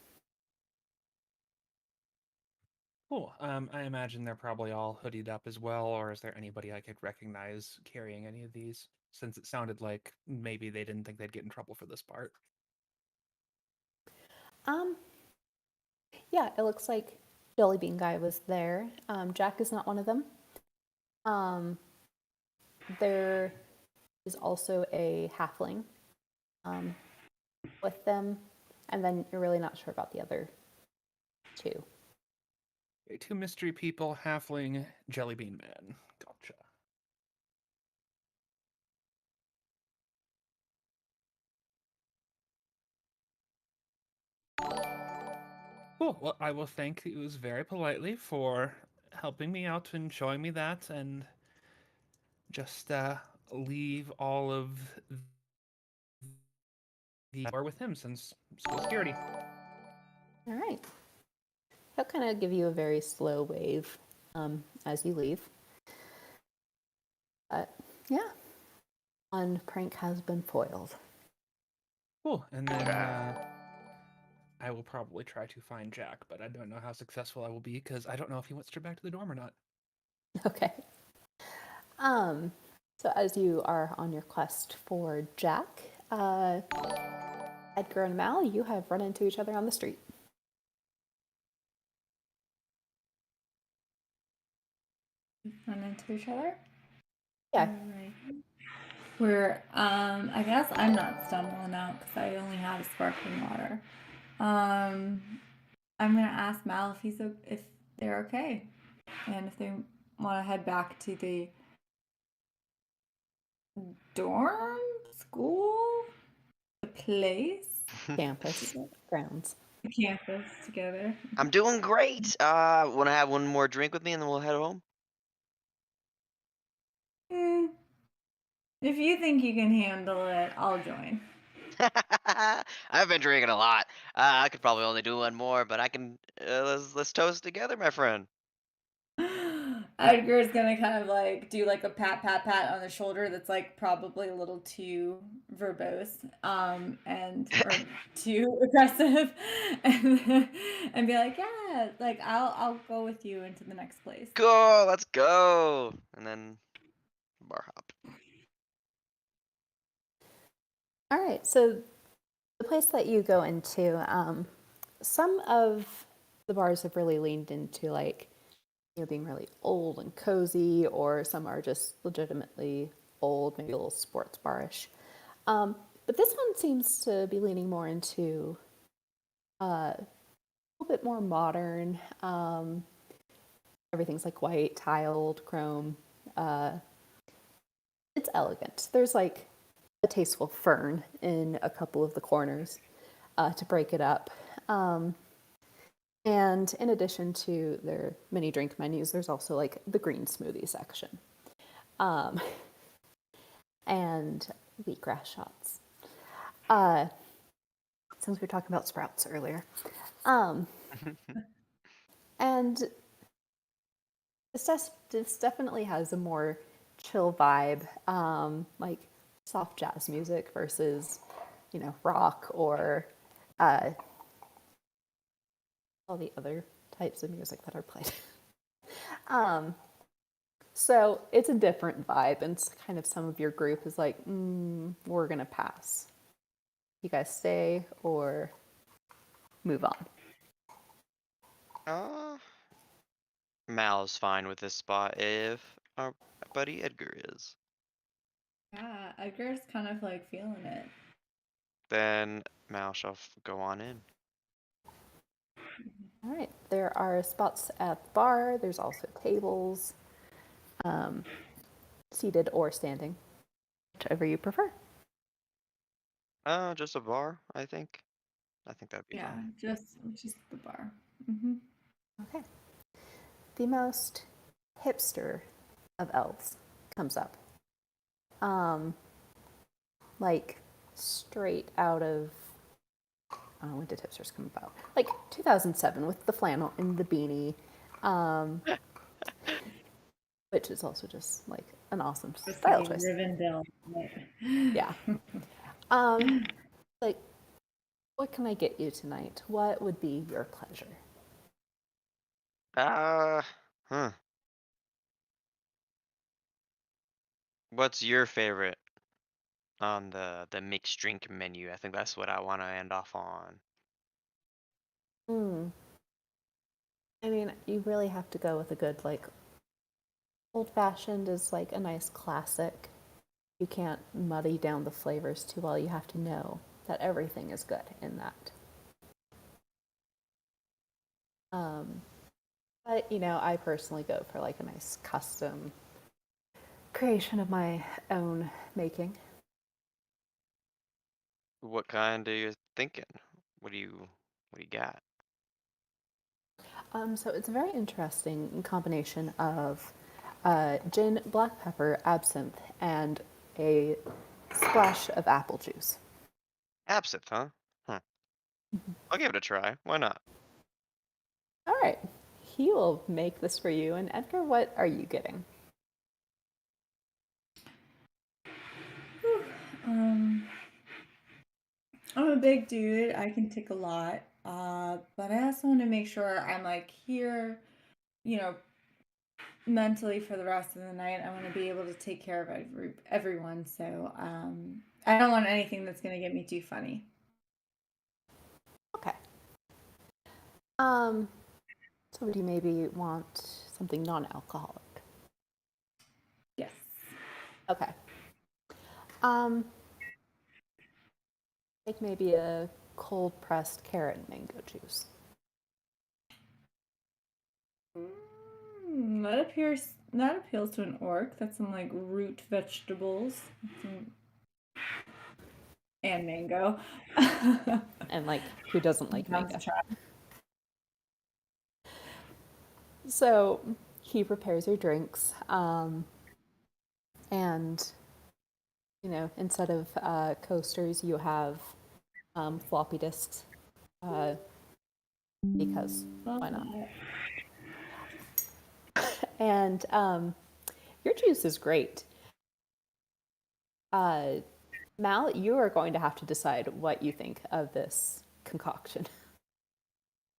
Cool. I imagine they're probably all hoodied up as well, or is there anybody I could recognize carrying any of these? Since it sounded like maybe they didn't think they'd get in trouble for this part. Yeah, it looks like Jelly Bean Guy was there. Jack is not one of them. There is also a halfling with them, and then you're really not sure about the other 2. Okay, 2 mystery people, halfling, jelly bean man. Gotcha. Cool. Well, I will thank you very politely for helping me out and showing me that, and just leave all of the bar with him since school security. All right. He'll kind of give you a very slow wave as you leave. But yeah, one prank has been foiled. Cool. And then I will probably try to find Jack, but I don't know how successful I will be because I don't know if he wants to back to the dorm or not. Okay. So as you are on your quest for Jack, Edgar and Mal, you have run into each other on the street. Run into each other. Yeah. Alright. We're I guess I'm not stumbling out because I only have sparkling water. I'm gonna ask Mal if they're okay, and if they want to head back to the dorm, school, the place, Campus grounds. the campus together. I'm doing great. Want to have one more drink with me and then we'll head home? If you think you can handle it, I'll join. I've been drinking a lot. I could probably only do one more, but I can. Let's toast together, my friend. Edgar's gonna kind of like do like a pat on the shoulder that's like probably a little too verbose, and or too aggressive, and be like, yeah, like I'll go with you into the next place. Cool, let's go. And then bar hop. All right, so the place that you go into, some of the bars have really leaned into like, being really old and cozy, or some are just legitimately old, maybe a little sports barish. But this one seems to be leaning more into a little bit more modern. Everything's like white, tiled, chrome. It's elegant. There's like a tasteful fern in a couple of the corners to break it up. And in addition to their mini drink menus, there's also like the green smoothie section and wheatgrass shots. Since we were talking about sprouts earlier. And this definitely has a more chill vibe, like soft jazz music versus, rock or all the other types of music that are played. So it's a different vibe, and it's kind of some of your group is like, we're gonna pass. You guys stay or move on? Mal's fine with this spot if our buddy Edgar is. Yeah, Edgar's kind of like feeling it. Then Mal shall go on in. All right, there are spots at the bar. There's also tables, seated or standing, whichever you prefer. Just a bar, I think. I think that'd be Yeah, fine. just the bar. Mm-hmm. Okay. The most hipster of elves comes up. Like straight out of, when did hipsters come about? Like 2007 with the flannel and the beanie, which is also just like an awesome style choice. Rivendell. Yeah. Like, what can I get you tonight? What would be your pleasure? Huh. What's your favorite on the mixed drink menu? I think that's what I want to end off on. I mean, you really have to go with a good, like, old fashioned is like a nice classic. You can't muddy down the flavors too well. You have to know that everything is good in that. But, you know, I personally go for like a nice custom creation of my own making. What kind are you thinking? What do you got? So it's a very interesting combination of gin, black pepper, absinthe, and a splash of apple juice. Absinthe, huh? Huh. I'll give it a try. Why not? All right, he will make this for you. And Edgar, what are you getting? I'm a big dude. I can take a lot. But I also want to make sure I'm like here, you know, mentally for the rest of the night. I want to be able to take care of everyone. So I don't want anything that's going to get me too funny. Okay. So would you maybe want something non-alcoholic? Yes. Okay. Like maybe a cold pressed carrot and mango juice. That appeals to an orc. That's some like root vegetables. And mango. And like, who doesn't like Sounds mango? try. So he prepares your drinks, and you know, instead of coasters, you have floppy disks, because why not? And your juice is great. Mal, you are going to have to decide what you think of this concoction.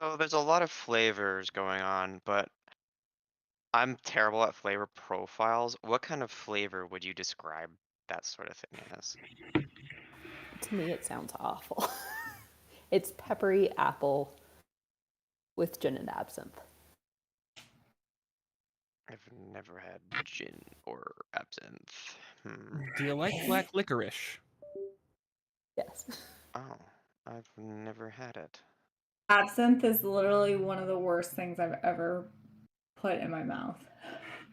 Oh, there's a lot of flavors going on, but I'm terrible at flavor profiles. What kind of flavor would you describe that sort of thing as? To me, it sounds awful. It's peppery apple with gin and absinthe. I've never had gin or absinthe. Do you like black licorice? Yes. Oh, I've never had it. Absinthe is literally one of the worst things I've ever put in my mouth.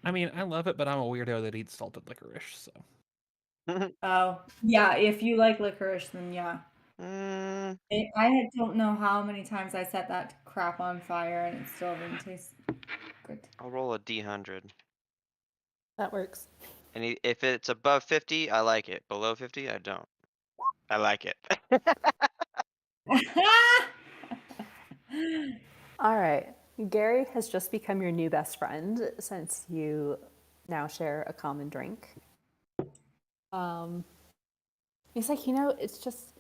I mean, I love it, but I'm a weirdo that eats salted licorice, so. Oh, yeah. If you like licorice, then yeah. I don't know how many times I set that crap on fire and it still didn't taste good. I'll roll a D100. That works. And if it's above 50, I like it. Below 50, I don't. I like it. All right. Gary has just become your new best friend since you now share a common drink. He's like, you know, it's just,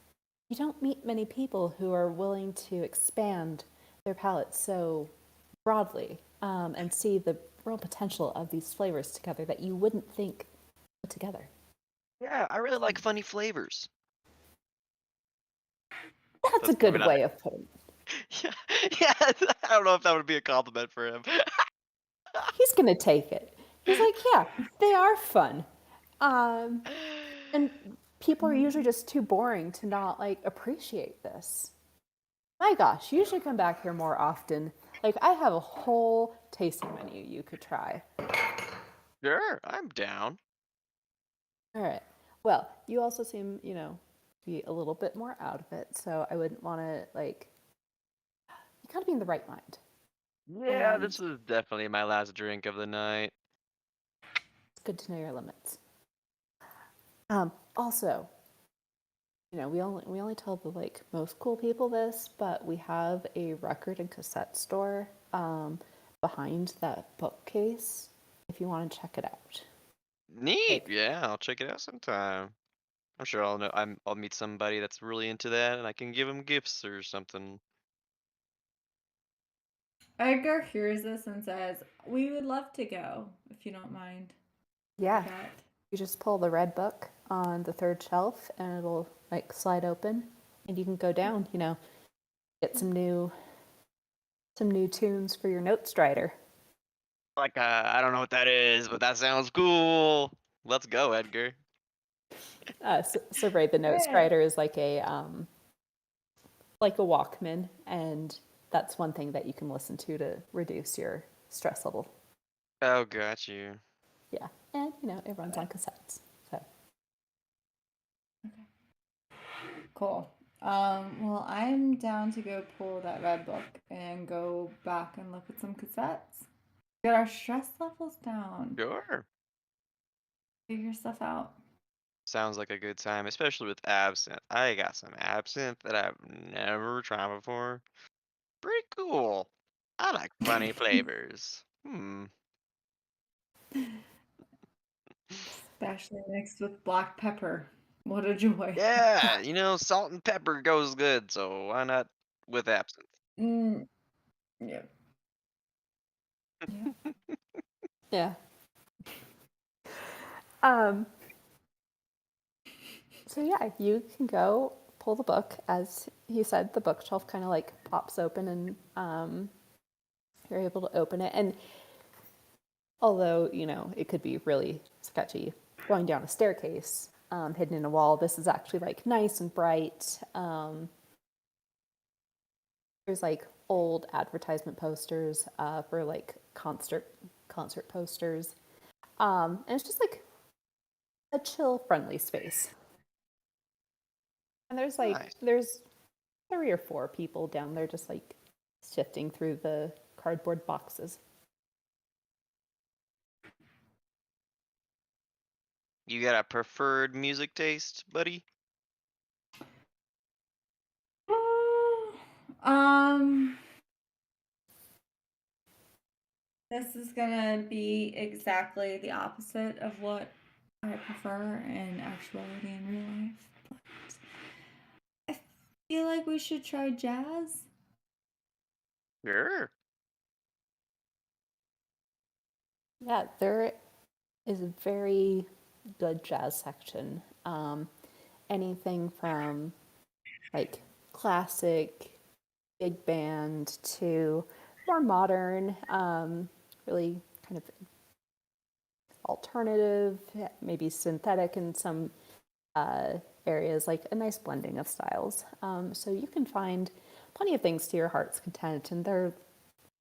you don't meet many people who are willing to expand their palate so broadly, and see the real potential of these flavors together that you wouldn't think put together. Yeah, I really like funny flavors. That's a good way of putting it. Yeah, I don't know if that would be a compliment for him. He's gonna take it. He's like, yeah, they are fun. And people are usually just too boring to not like appreciate this. My gosh, you should come back here more often. Like, I have a whole tasting menu you could try. Sure, I'm down. All right. Well, you also seem, you know, to be a little bit more out of it, so I wouldn't want to like. You gotta be in the right mind. Yeah, And this was definitely my last drink of the night. It's good to know your limits. Also, we only tell the like most cool people this, but we have a record and cassette store behind that bookcase. If you want to check it out, Neat. like Yeah, I'll check it out sometime. I'm sure I'll meet somebody that's really into that, and I can give them gifts or something. Edgar hears this and says, "We would love to go if you don't mind." yeah, That. you just pull the red book on the third shelf, and it'll like slide open, and you can go down. Get some new tunes for your note strider. Like, I don't know what that is, but that sounds cool. Let's go, Edgar. So right, the note Good. strider is like a Walkman, and that's one thing that you can listen to reduce your stress level. Oh, got you. Yeah, and it runs on cassettes. So Cool. Well, I'm down to go pull that red book and go back and look at some cassettes. Get our stress levels down. Sure. Figure stuff out. Sounds like a good time, especially with absinthe. I got some absinthe that I've never tried before. Pretty cool. I like funny flavors. Especially mixed with black pepper. What a joy. Yeah, salt and pepper goes good, so why not with absinthe? Mm, yeah. yeah. Um. So yeah, you can go pull the book. As he said, the bookshelf kind of like pops open, and you're able to open it. And although it could be really sketchy going down a staircase hidden in a wall, this is actually like nice and bright. There's like old advertisement posters for like concert posters, and it's just like a chill, friendly space. And there's Nice. 3 or 4 people down there just like sifting through the cardboard boxes. You got a preferred music taste, buddy? Um, this is gonna be exactly the opposite of what I prefer in actuality in real life. But I feel like we should try jazz. Sure. Yeah, there is a very good jazz section. Anything from like classic, big band to more modern, really kind of alternative, maybe synthetic in some areas, like a nice blending of styles. So you can find plenty of things to your heart's content, and they're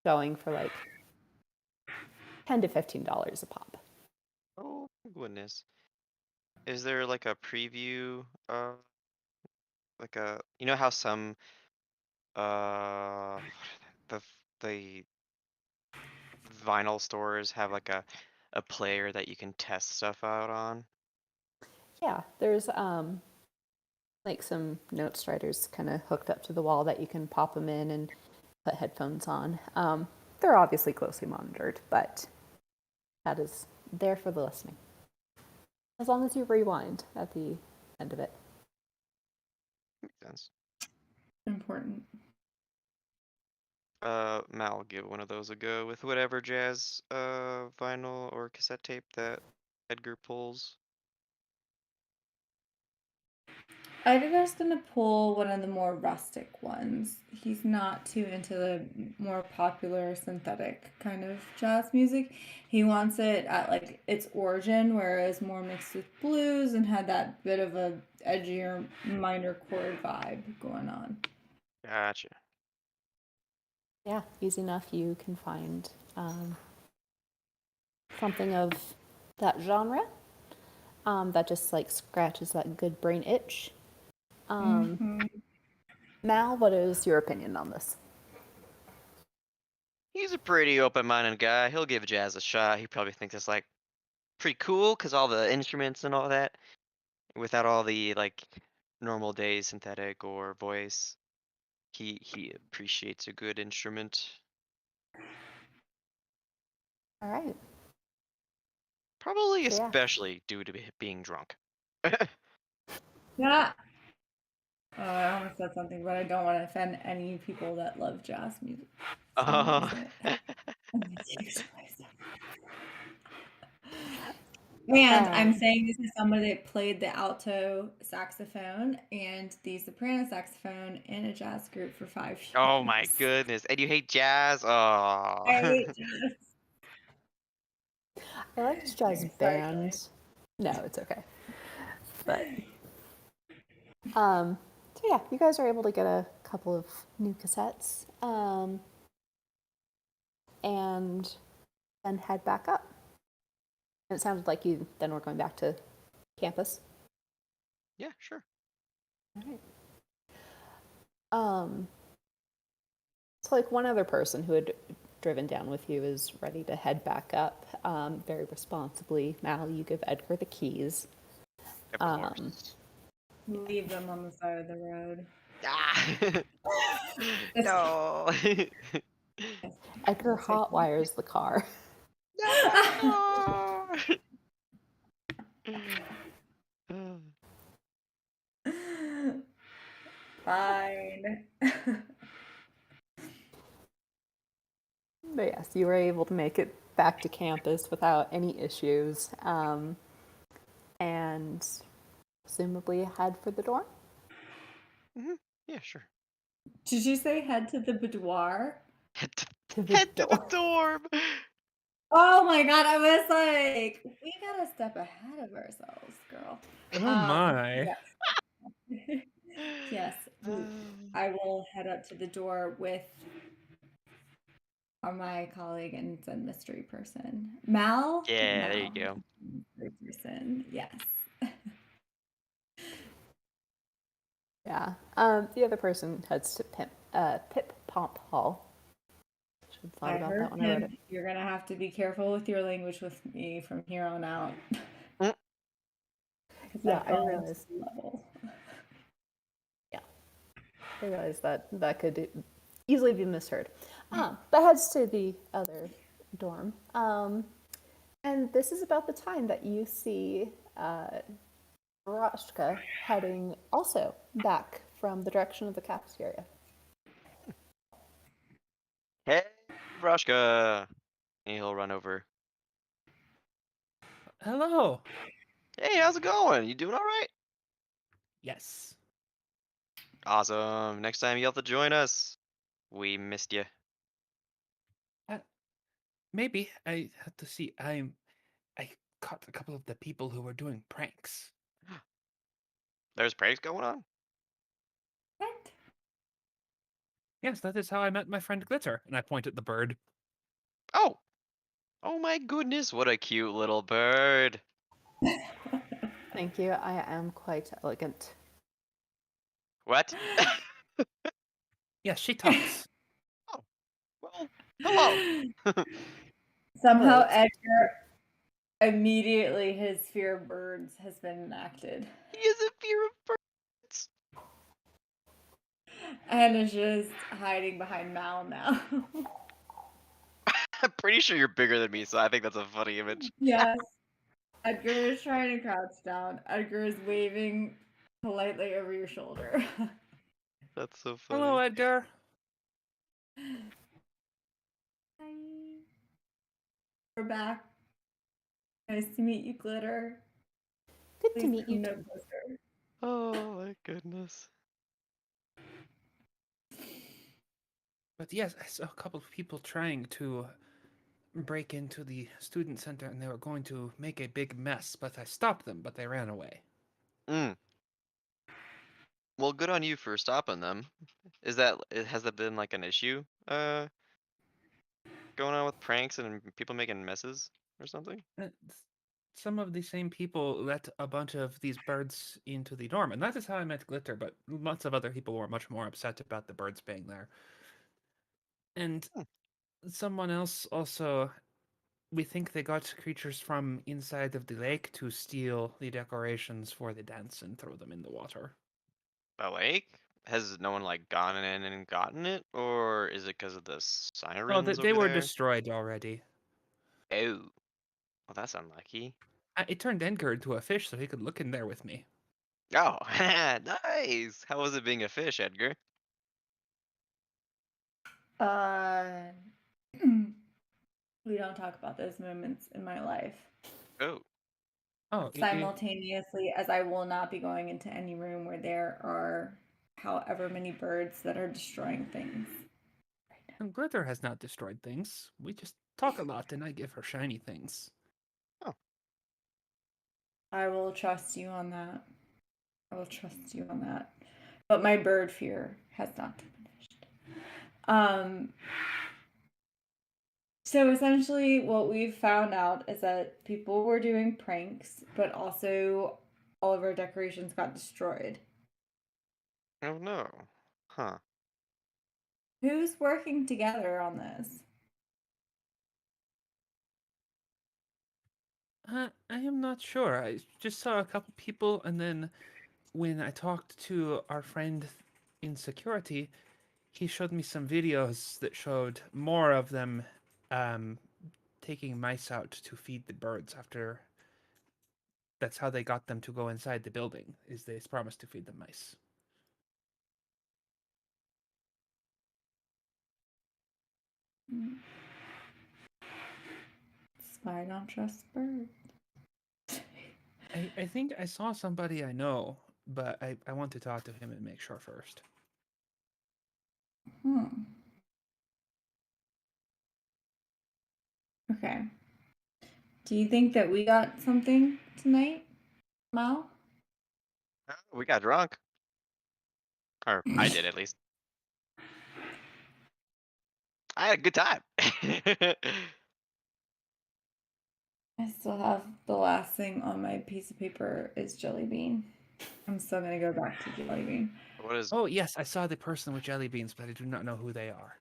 going for like $10 to $15 a pop. Oh goodness. Is there like a preview, like how some uh the vinyl stores have like a player that you can test stuff out on? Yeah, there's like some note striders kind of hooked up to the wall that you can pop them in and put headphones on. They're obviously closely monitored, but that is there for the listening. As long as you rewind at the end of it. Makes sense. Important. Mal, give one of those a go with whatever jazz vinyl or cassette tape that Edgar pulls. Edgar's gonna pull one of the more rustic ones. He's not too into the more popular synthetic kind of jazz music. He wants it at like its origin, where it was more mixed with blues and had that bit of a edgier minor chord vibe going on. Gotcha. Yeah, easy enough. You can find something of that genre that just like scratches that good brain itch. Mal, what is your opinion on this? He's a pretty open-minded guy. He'll give jazz a shot. He probably thinks it's like pretty cool because all the instruments and all that, without all the like normal day synthetic or voice. He appreciates a good instrument. All right. Probably So, yeah. especially due to being drunk. Yeah. Oh, I almost said something, but I don't want to offend any people that love jazz music. So I'm gonna say it. I'm gonna say it. And I'm saying this as somebody that played the alto saxophone and the soprano saxophone in a jazz group for 5 years. Oh my goodness. And you hate jazz? Oh. I hate jazz. I liked jazz Sorry, bands. No, it's okay. But so yeah, you guys are able to get a couple of new cassettes, and then head back up. And it sounded like you then were going back to campus. Yeah, sure. All right. So like one other person who had driven down with you is ready to head back up. Very responsibly, Mal, you give Edgar the keys. Of course. Leave them on the side of the road. Ah. No. Edgar hotwires the car. No. Fine. But yes, you were able to make it back to campus without any issues, and presumably head for the dorm. Mhm. Yeah, sure. Did you say head to the boudoir? Head To the to the dorm. dorm. Oh my god, I was like, we gotta step ahead of ourselves, girl. Oh my. Yes. Yes. I will head up to the door with my colleague and some mystery person. Mal? Yeah, there you Mal. go. Mystery person, yes. Yeah. The other person heads to Pip Pomp Hall. Should have thought I about heard that when I wrote him. it. You're gonna have to be careful with your language with me from here on out. Mm. 'Cause Yeah, I've I gone to realized. the level. I realized that could easily be misheard. But heads to the other dorm. And this is about the time that you see Varashka heading also back from the direction of the cafeteria. Hey, Vroshka. And he'll run over. Hello. Hey, how's it going? You doing all right? Yes. Awesome. Next time you have to join us. We missed you. Maybe I have to see. I caught a couple of the people who were doing pranks. There's pranks going on? What? Yes, that is how I met my friend Glitter. And I point at the bird. Oh. Oh my goodness, what a cute little bird. Thank you. I am quite elegant. What? Yes, she talks. Oh, well, hello. Somehow Right. Edgar immediately his fear of birds has been enacted. He is in fear of birds. And is just hiding behind Mal now. I'm pretty sure you're bigger than me, so I think that's a funny image. Yes. Edgar is trying to crouch down. Edgar is waving politely over your shoulder. That's so funny. Hello, Edgar. Hi. We're back. Nice to meet you, Glitter. Good to Please meet you. come no Too. closer. Oh my goodness. But yes, I saw a couple of people trying to break into the student center and they were going to make a big mess, but I stopped them, but they ran away. Mm. Well, good on you for stopping them. Has that been like an issue? Going on with pranks and people making messes or something? Some of the same people let a bunch of these birds into the dorm, and that is how I met Glitter, but lots of other people were much more upset about the birds being there. And Hmm. Someone else also. We think they got creatures from inside of the lake to steal the decorations for the dance and throw them in the water. A lake? Has no one like gone in and gotten it, or is it because of the Oh, sirens they over were there? destroyed already. Oh, well, that's unlucky. It turned Edgar into a fish so he could look in there with me. Oh, nice. How was it being a fish, Edgar? We don't talk about those moments in my life. Oh, Oh, Simultaneously, as I will not be going into any room where there are however many birds that are destroying things. and Glitter has not destroyed things. We just talk a lot and I give her shiny things. I will trust you on that. I will trust you on that. But my bird fear has not diminished. So essentially, what we've found out is that people were doing pranks, but also all of our decorations got destroyed. oh no. Huh. Who's working together on this? I am not sure. I just saw a couple people, and then when I talked to our friend in security, he showed me some videos that showed more of them taking mice out to feed the birds after. That's how they got them to go inside the building, is they promised to feed the mice. That's why I don't trust birds. I think I saw somebody I know, but I want to talk to him and make sure first. Okay. Do you think that we got something tonight, Mal? We got drunk. Or I did at least. I had a good time. I still have the last thing on my piece of paper is jelly bean. I'm still gonna go back to jelly bean. Oh yes, I saw the person with jelly beans, but I do not know who they are.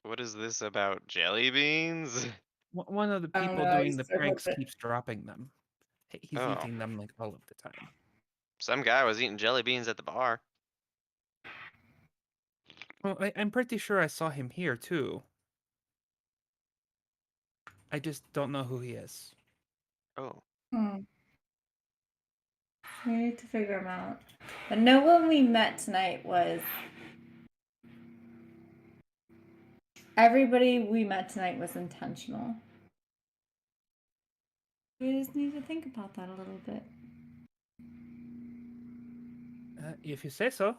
What is this about jelly beans? One of the I don't people know. I doing the circled pranks it. keeps dropping them. He's Oh, eating them like all of the time. some guy was eating jelly beans at the bar. Well, I'm pretty sure I saw him here too. I just don't know who he is. Oh. We need to figure them out. But no one we met tonight was. Everybody we met tonight was intentional. We just need to think about that a little bit. If you say so.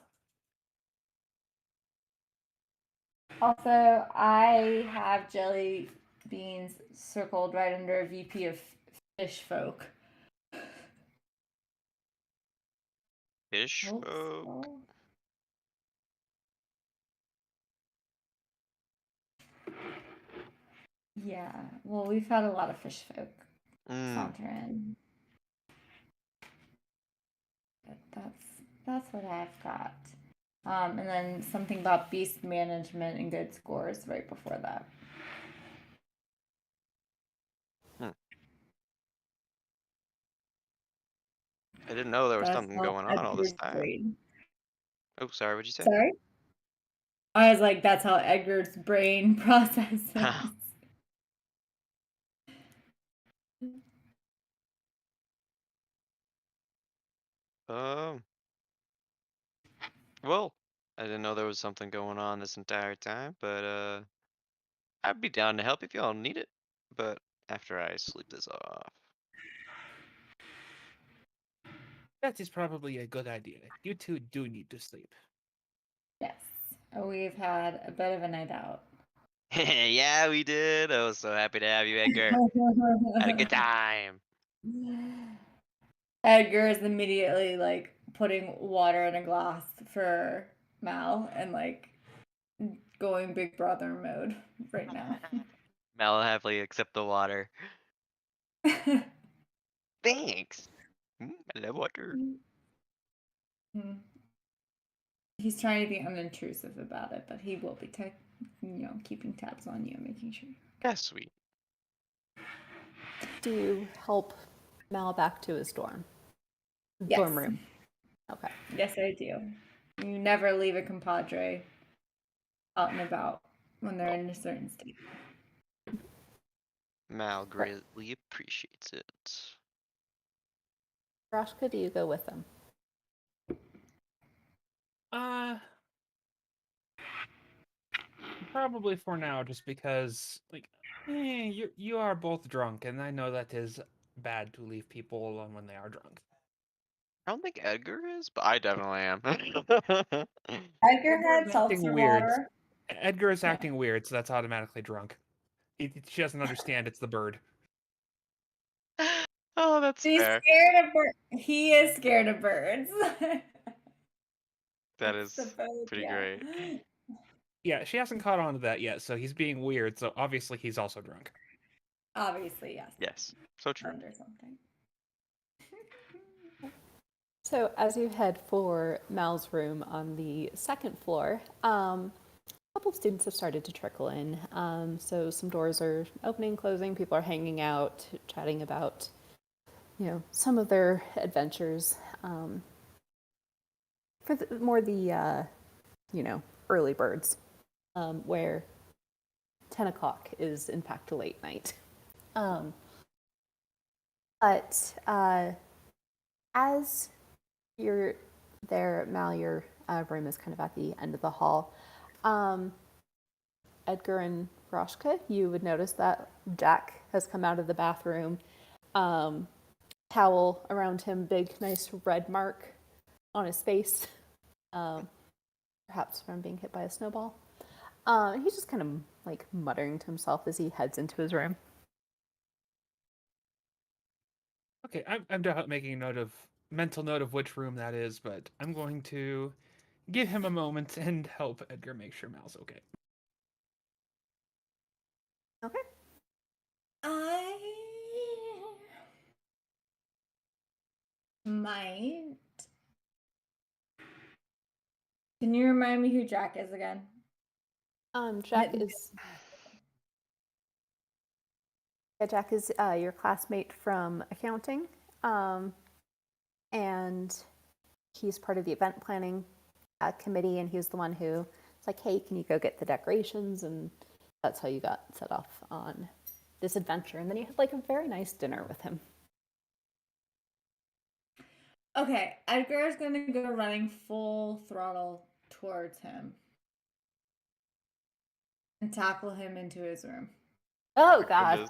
Also, I have jelly beans circled right under VP of Fish Folk. Fish Hope folk. so. Yeah, well, we've had a lot of fish folk saunter in. But that's what I've got. And then something about beast management and good scores right before that. I didn't know there was That's something how going on all this Edgar's time. brain. Oh, sorry, what'd you say? Sorry? I was like, that's how Edgar's brain processes. Um, well, I didn't know there was something going on this entire time, but I'd be down to help if y'all need it. But after I sleep this off. That is probably a good idea. You two do need to sleep. Yes. We've had a bit of a night out. Yeah, we did. I was so happy to have you, Edgar. Had a good time. Edgar is immediately like putting water in a glass for Mal and like going Big Brother mode right now. Mel will happily accept the water. Thanks. I love water. He's trying to be unintrusive about it, but he will be, keeping tabs on you and making sure. Yeah, sweet. Do you help Mal back to his dorm? Yes. Dorm room. Okay. Yes, I do. You never leave a compadre out and about when they're in a certain state. Mal greatly appreciates it. Rashka, do you go with him? Probably for now, just because, like, you are both drunk, and I know that is bad to leave people alone when they are drunk. I don't think Edgar is, but I definitely am. Edgar had is acting seltzer weird. water. Edgar is Yeah. acting weird, so that's automatically drunk. She doesn't understand it's the bird. Oh, that's He's fair. scared of birds. He is scared of birds. That It's is the pretty great. Yeah, she hasn't caught on to that yet, so he's being weird, so obviously he's also drunk. Obviously, yes. Yes, so true. Under something. So as you head for Mal's room on the second floor, a couple of students have started to trickle in. So some doors are opening, closing. People are hanging out, chatting about, some of their adventures. For the early birds, where 10 o'clock is in fact a late night. But as you're there, Mal, your room is kind of at the end of the hall. Edgar and Roshka, you would notice that Jack has come out of the bathroom. Towel around him, big, nice red mark on his face, perhaps from being hit by a snowball. He's just kind of like muttering to himself as he heads into his room. Okay, I'm definitely making a mental note of which room that is, but I'm going to give him a moment and help Edgar make sure Mal's okay. Okay. I might. Can you remind me who Jack is again? Jack is your classmate from accounting, and he's part of the event planning committee, and he was the one who was like, hey, can you go get the decorations? And that's how you got set off on this adventure. And then you had like a very nice dinner with him. Okay, Edgar is going to go running full throttle towards him and tackle him into his room. Oh, God. Goodness.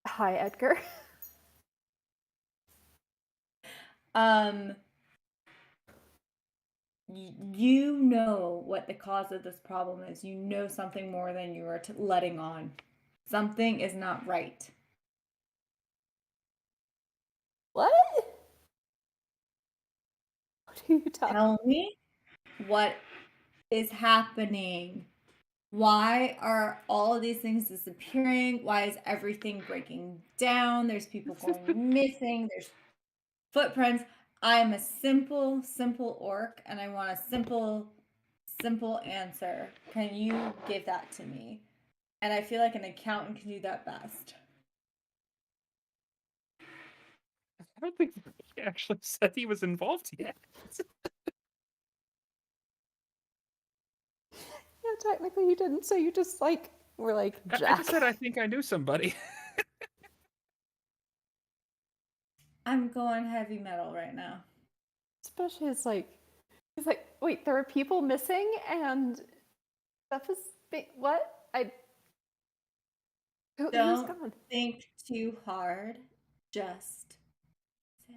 Hi, Edgar. You know what the cause of this problem is. You know something more than you are letting on. Something is not right. What? What are you talking? Tell me what is happening. Why are all of these things disappearing? Why is everything breaking down? There's people going missing. There's footprints. I'm a simple orc, and I want a simple answer. Can you give that to me? And I feel like an accountant can do that best. I don't think he actually said he was involved yet. Yeah, technically you didn't. So you just were like, Jack. I just said I think I knew somebody. I'm going heavy metal right now. Especially he's like, wait, there are people missing and stuff is what? Who's Don't gone? think too hard. Just say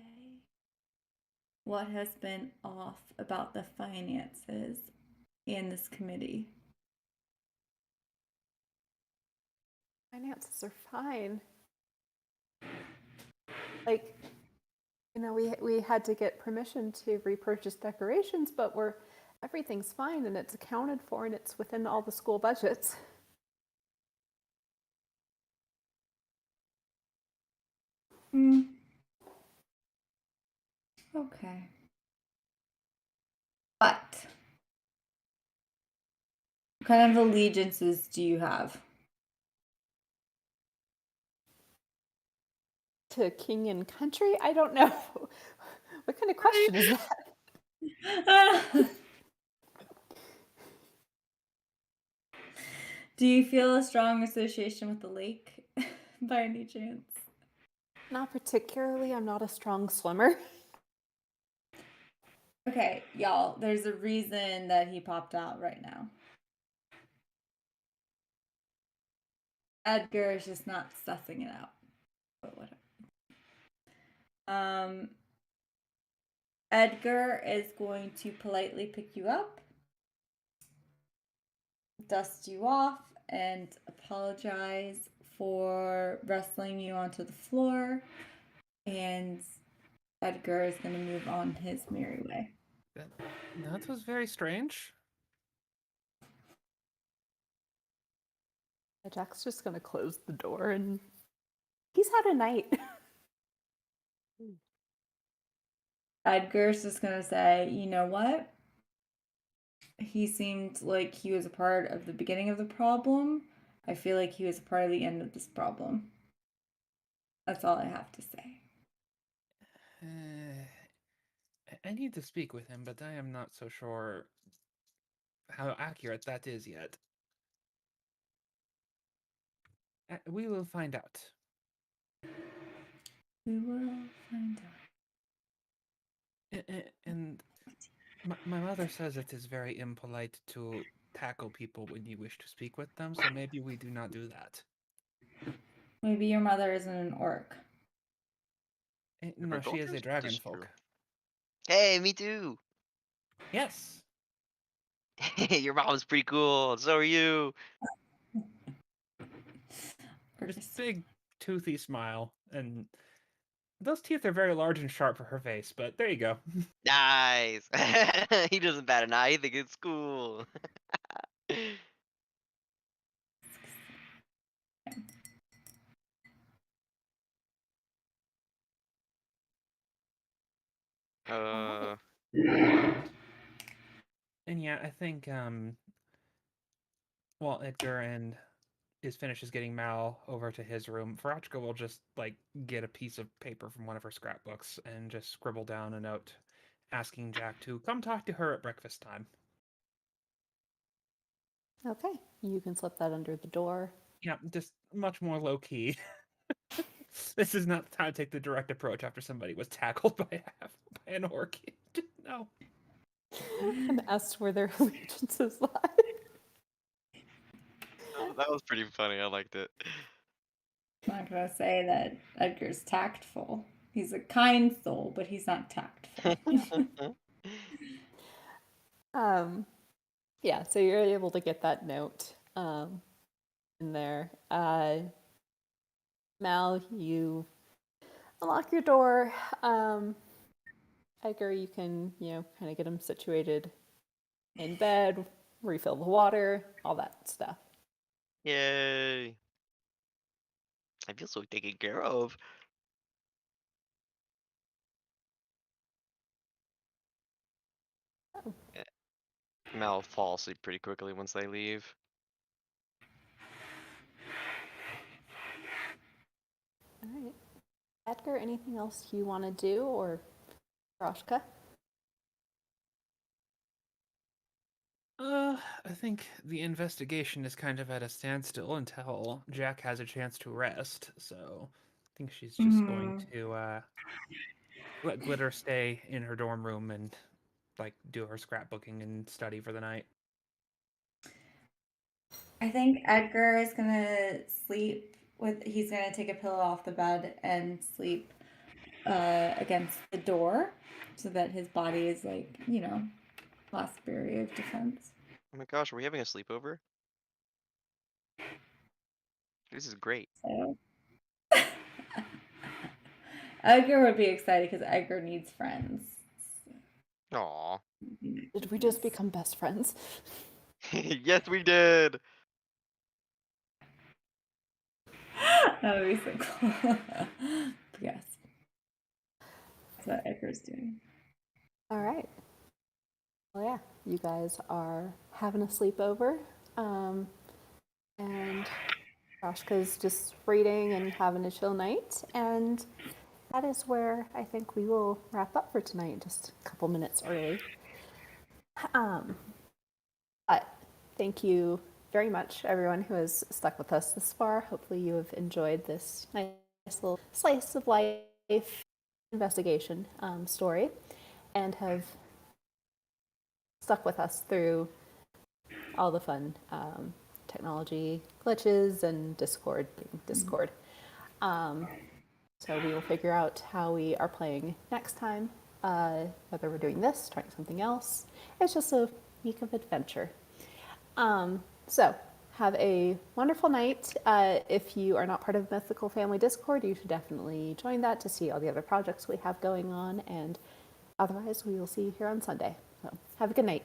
what has been off about the finances in this committee. Finances are fine. Like, we had to get permission to repurchase decorations, but everything's fine and it's accounted for and it's within all the school budgets. Okay. kind of allegiances do you have? To king and country? I don't know. What kind of question is that? Do you feel a strong association with the lake by any chance? Not particularly. I'm not a strong swimmer. Okay, y'all, there's a reason that he popped out right now. Edgar is just not sussing it out. But whatever. Edgar is going to politely pick you up, dust you off, and apologize for wrestling you onto the floor. And Edgar is going to move on his merry way. That was very strange. Jack's just gonna close the door and he's had a night. Edgar's just going to say, you know what? He seemed like he was a part of the beginning of the problem. I feel like he was a part of the end of this problem. That's all I have to say. I need to speak with him, but I am not so sure how accurate that is yet. We will find out. We will find out. And my mother says it is very impolite to tackle people when you wish to speak with them, so maybe we do not do that. Maybe your mother isn't an orc. No, she is a dragon folk. Hey, me too. Yes. Your mom's pretty cool. So are you. Just big, toothy smile, and those teeth are very large and sharp for her face, but there you go. Nice. He doesn't bat an eye. He thinks it's cool. And yeah, I think while Edgar and finishes getting Mal over to his room, Farachka will just like get a piece of paper from one of her scrapbooks and just scribble down a note asking Jack to come talk to her at breakfast time. Okay, you can slip that under the door. Yeah, just much more low key. This is not the time to take the direct approach after somebody was tackled by an orc. No. And asked where their allegiances lie. Oh, that was pretty funny. I liked it. I'm not gonna say that Edgar's tactful. He's a kind soul, but he's not tactful. Yeah, so you're able to get that note in there. Mal, you unlock your door. Edgar, you can, kind of get him situated in bed, refill the water, all that stuff. Yay. I feel so taken care of. Mal falls asleep pretty quickly once they leave. All right. Edgar, anything else you want to do, or Roshka? I think the investigation is kind of at a standstill until Jack has a chance to rest, so I think she's just going to let Glitter stay in her dorm room and like do her scrapbooking and study for the night. I think Edgar is gonna sleep he's gonna take a pillow off the bed and sleep against the door so that his body is like, last barrier of defense. Oh my gosh, are we having a sleepover? This is great. So Edgar would be excited because Edgar needs friends. Aw. Did we just become best friends? Yes, we did. That would be so cool. Yes. That's what Edgar's doing. All right. Well, yeah, you guys are having a sleepover. And Rashka's just reading and having a chill night. And that is where I think we will wrap up for tonight, just a couple minutes early. But thank you very much, everyone who has stuck with us this far. Hopefully, you have enjoyed this nice little slice of life investigation story and have stuck with us through all the fun technology glitches and Discord. So we will figure out how we are playing next time, whether we're doing this, trying something else. It's just a week of adventure. So have a wonderful night. If you are not part of Mythical Family Discord, you should definitely join that to see all the other projects we have going on. And otherwise, we will see you here on Sunday. So have a good night.